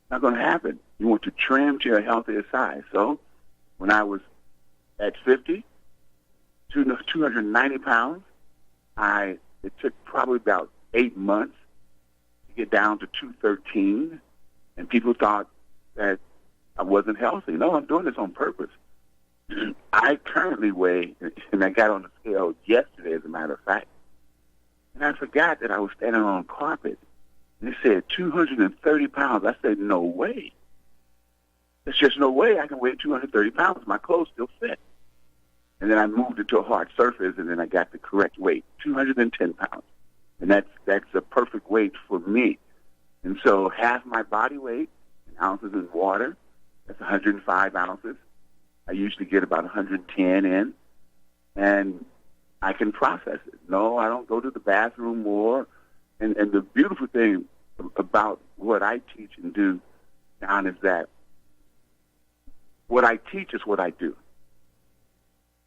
Not going to happen. You want to trim to your healthiest size. So when I was at 50, 290 pounds, it took probably about 8 months to get down to 213, and people thought that I wasn't healthy. No, I'm doing this on purpose. I currently weigh, and I got on the scale yesterday, as a matter of fact, and I forgot that I was standing on carpet, and it said 230 pounds. I said, no way. There's just no way I can weigh 230 pounds. My clothes still fit. And then I moved it to a hard surface, and then I got the correct weight, 210 pounds. And that's a perfect weight for me. And so half my body weight in ounces in water, that's 105 ounces. I usually get about 110 in, and I can process it. No, I don't go to the bathroom more. And the beautiful thing about what I teach and do, John, is that what I teach is what I do.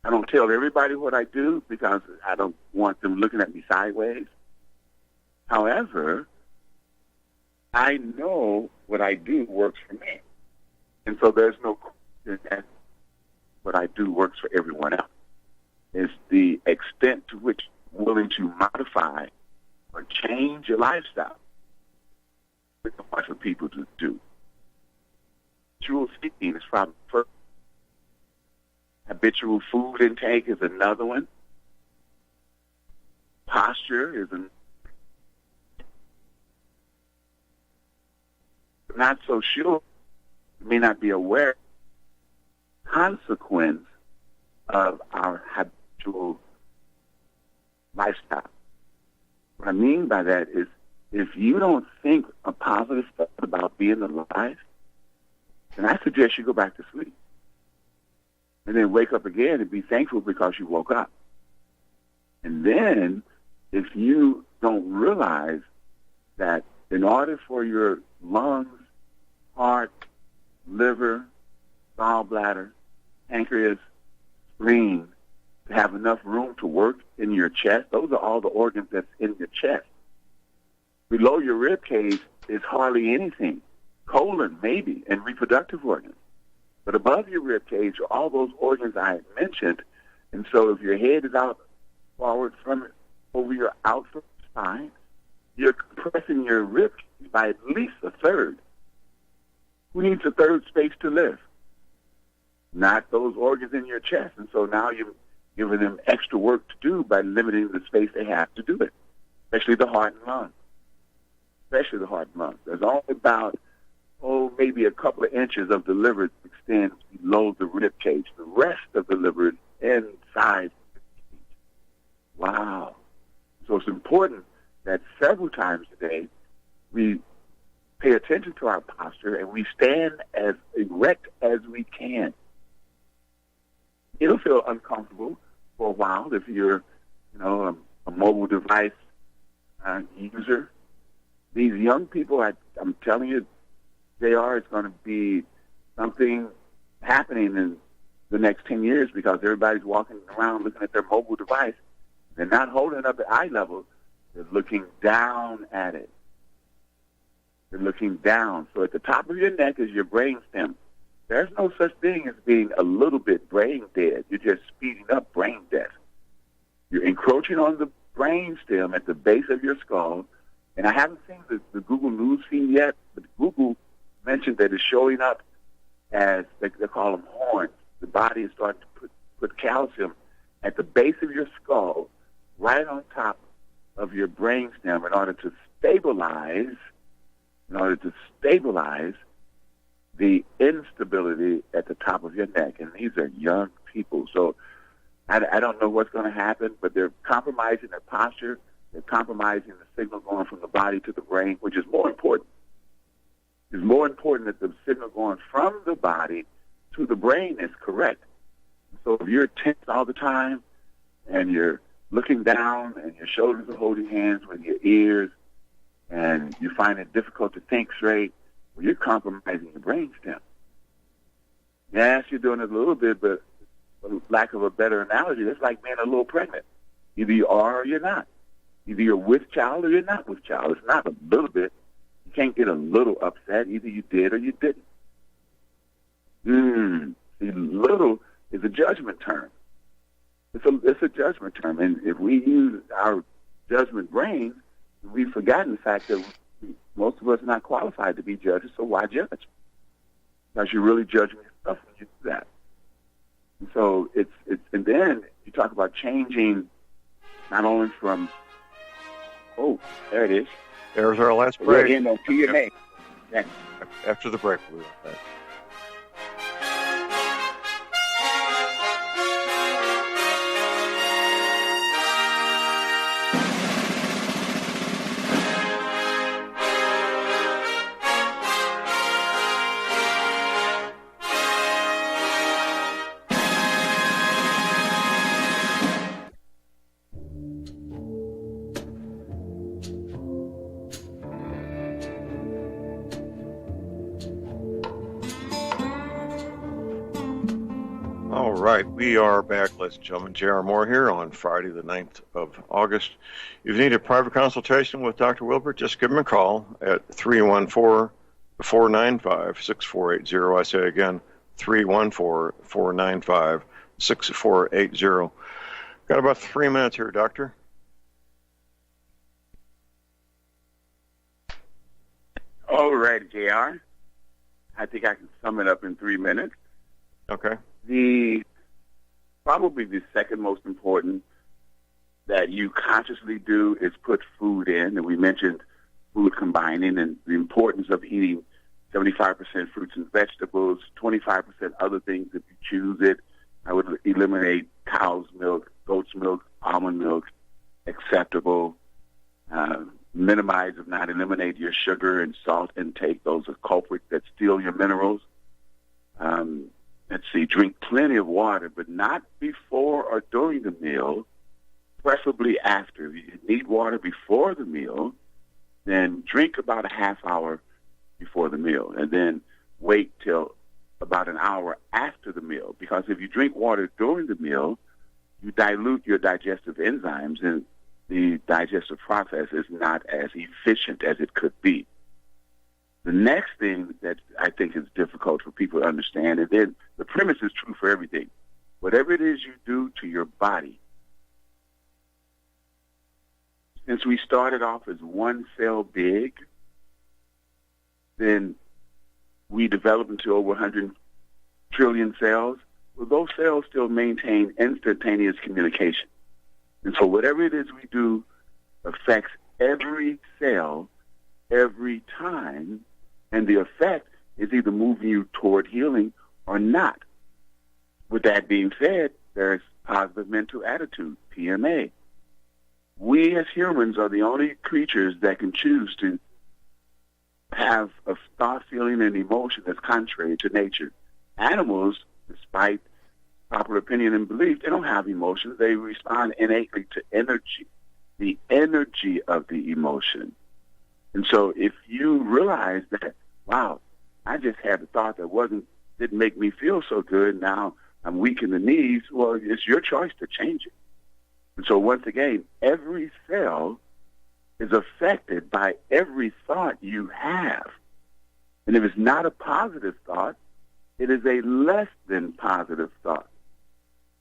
I don't tell everybody what I do because I don't want them looking at me sideways. However, I know what I do works for me. And so there's no question that what I do works for everyone else. It's the extent to which you're willing to modify or change your lifestyle. It's hard for people to do. Habitual speaking is probably the first. Habitual food intake is another one. Posture is another. Not so sure, you may not be aware consequence of our habitual lifestyle. What I mean by that is if you don't think a positive thought about being alive, then I suggest you go back to sleep. And then wake up again and be thankful because you woke up. And then if you don't realize that in order for your lungs, heart, liver, gallbladder, pancreas, spleen to have enough room to work in your chest, those are all the organs that's in your chest. Below your rib cage is hardly anything. Colon, maybe, and reproductive organs. But above your rib cage are all those organs I had mentioned. And so if your head is out forward from it, over your outer spine, you're compressing your rib cage by at least a third. Who needs a third space to live? Not those organs in your chest. And so now you're giving them extra work to do by limiting the space they have to do it, especially the heart and lungs. Especially the heart and lungs. There's only about, maybe a couple of inches of the liver extends below the rib cage. The rest of the liver is inside the cage. Wow. So it's important that several times a day we pay attention to our posture and we stand as erect as we can. It'll feel uncomfortable for a while if you're a mobile device user. These young people, I'm telling you, it's going to be something happening in the next 10 years because everybody's walking around looking at their mobile device. They're not holding it up at eye level. They're looking down at it. They're looking down. So at the top of your neck is your brain stem. There's no such thing as being a little bit brain dead. You're just speeding up brain death. You're encroaching on the brain stem at the base of your skull. And I haven't seen the Google News feed yet, but Google mentioned that it's showing up as, they call them horns. The body is starting to put calcium at the base of your skull, right on top of your brain stem in order to stabilize the instability at the top of your neck. And these are young people. So I don't know what's going to happen, but they're compromising their posture. They're compromising the signal going from the body to the brain, which is more important. It's more important that the signal going from the body to the brain is correct. So if you're tense all the time and you're looking down and your shoulders are holding hands with your ears and you find it difficult to think straight, well, you're compromising your brain stem. Yes, you're doing it a little bit, but for lack of a better analogy, it's like being a little pregnant. Either you are or you're not. Either you're with child or you're not with child. It's not a little bit. You can't get a little upset. Either you did or you didn't. See, little is a judgment term. It's a judgment term. And if we use our judgment brain, we've forgotten the fact that most of us are not qualified to be judges, so why judge? Because you're really judging yourself when you do that. And so and then you talk about changing not only from, there it is. There's our last break. We're in on P&A. After the break, we'll be right back. All right, we are back, ladies and gentlemen. J.R. Moore here on Friday, the 9th of August. If you need a private consultation with Dr. Wilbert, just give him a call at 314-495-6480. I say again, 314-495-6480. Got about 3 minutes here, Doctor. All right, JR. I think I can sum it up in 3 minutes. Okay. Probably the second most important that you consciously do is put food in. And we mentioned food combining and the importance of eating 75% fruits and vegetables, 25% other things if you choose it. I would eliminate cow's milk, goat's milk, almond milk, acceptable. Minimize, if not eliminate, your sugar and salt intake. Those are culprits that steal your minerals. Let's see, drink plenty of water, but not before or during the meal, preferably after. If you need water before the meal, then drink about a half hour before the meal, and then wait till about an hour after the meal. Because if you drink water during the meal, you dilute your digestive enzymes, and the digestive process is not as efficient as it could be. The next thing that I think is difficult for people to understand, and then the premise is true for everything. Whatever it is you do to your body, since we started off as one cell big, then we developed into over 100 trillion cells. Well, those cells still maintain instantaneous communication. And so whatever it is we do affects every cell every time, and the effect is either moving you toward healing or not. With that being said, there's positive mental attitude, PMA. We as humans are the only creatures that can choose to have a thought, feeling, and emotion that's contrary to nature. Animals, despite popular opinion and belief, they don't have emotions. They respond innately to energy, the energy of the emotion. And so if you realize that, wow, I just had a thought that didn't make me feel so good, now I'm weak in the knees, well, it's your choice to change it. And so once again, every cell is affected by every thought you have. And if it's not a positive thought, it is a less than positive thought.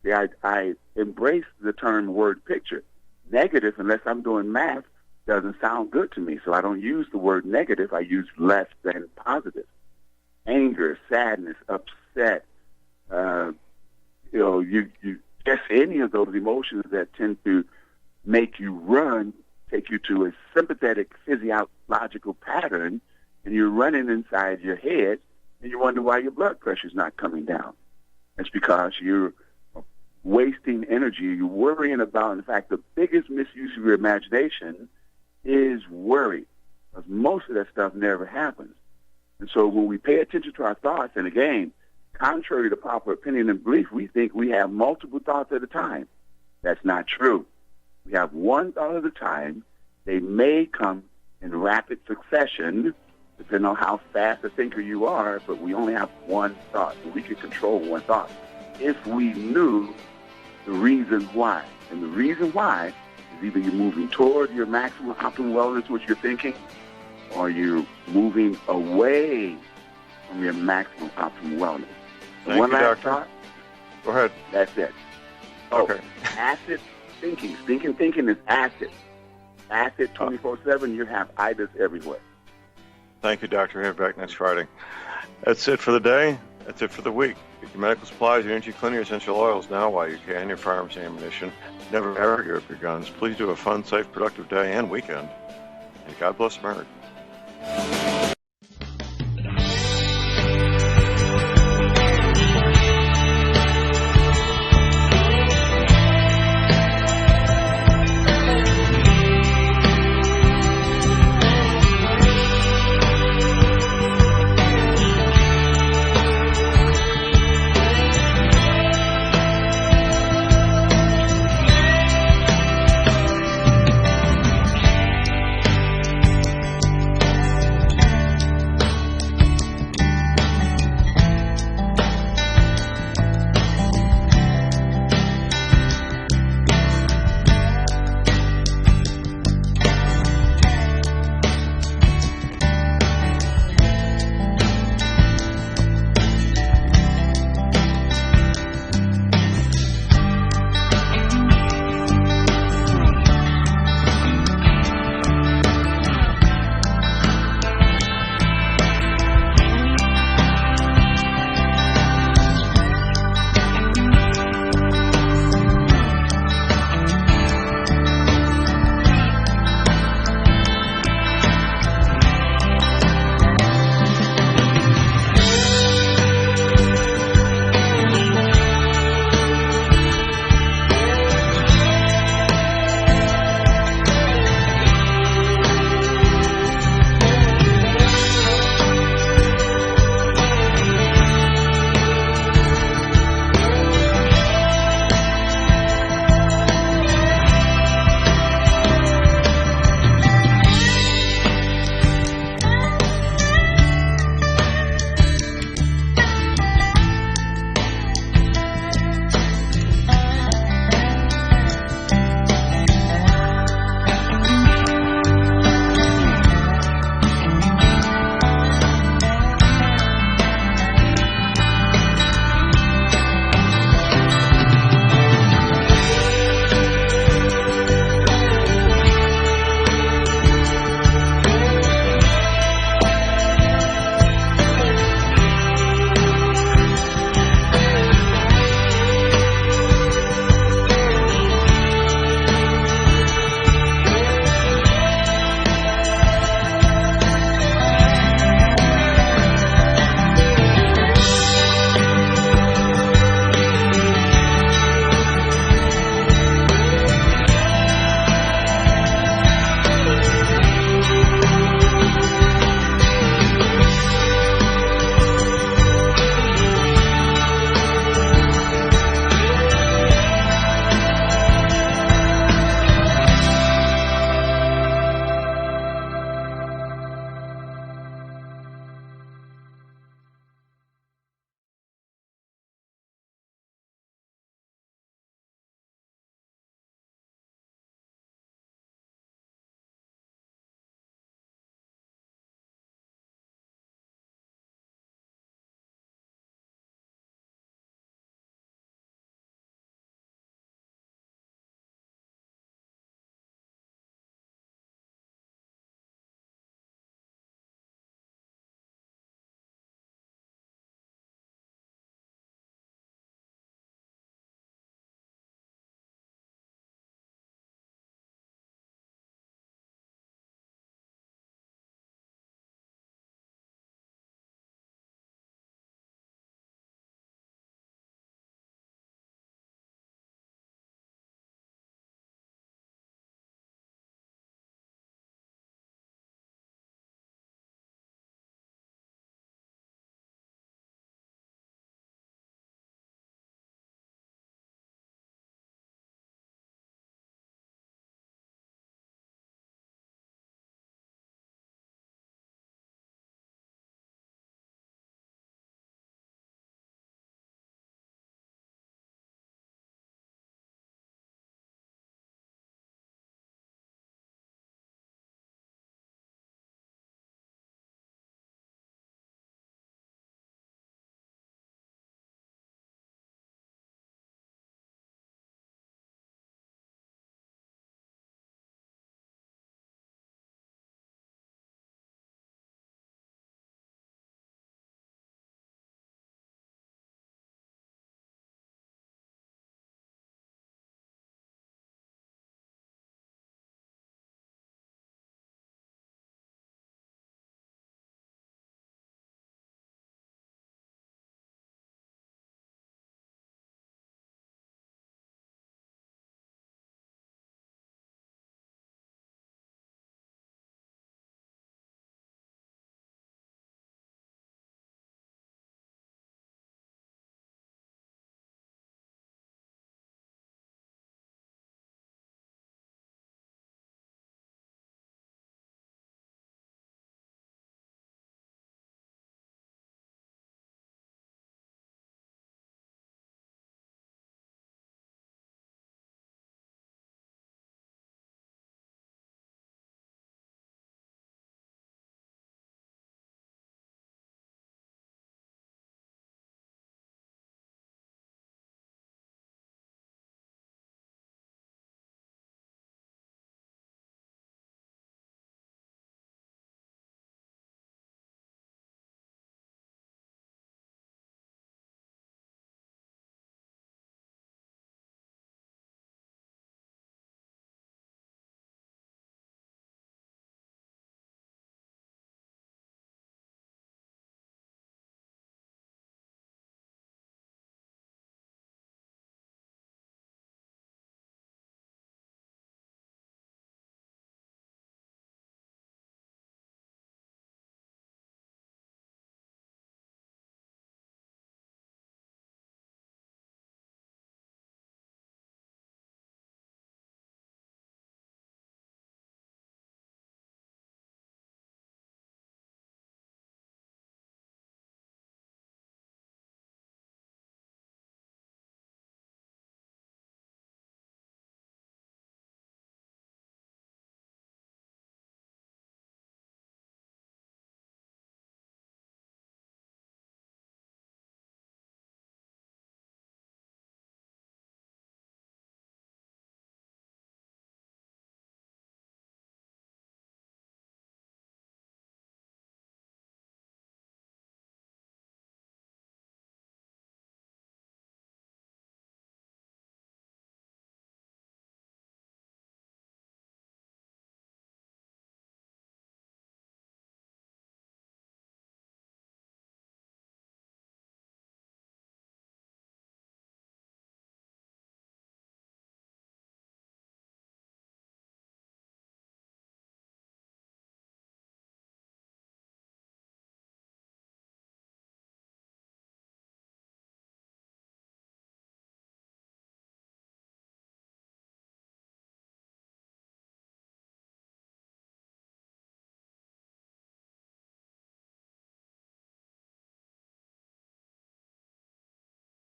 See, I embrace the term word picture. Negative, unless I'm doing math, doesn't sound good to me. So I don't use the word negative. I use less than positive. Anger, sadness, upset, you just any of those emotions that tend to make you run, take you to a sympathetic physiological pattern, and you're running inside your head, and you wonder why your blood pressure's not coming down. It's because you're wasting energy. You're worrying about, in fact, the biggest misuse of your imagination is worry, because most of that stuff never happens. And so when we pay attention to our thoughts, and again, contrary to popular opinion and belief, we think we have multiple thoughts at a time. That's not true. We have one thought at a time. They may come in rapid succession, depending on how fast a thinker you are, but we only have one thought. So we can control one thought if we knew the reason why. And the reason why is either you're moving toward your maximum optimal wellness, which you're thinking, or you're moving away from your maximum optimal wellness. Thank you, last Doctor. thought. Go ahead. That's it. Okay. Acid thinking. Thinking is acid. Acid 24/7. You have itis everywhere. Thank you, Doctor. Have you back next Friday. That's it for the day. That's it for the week. Get your medical supplies, your energy cleaner, your essential oils now while you can, your firearms and ammunition. Never ever give up your guns. Please do a fun, safe, productive day and weekend. And God bless America.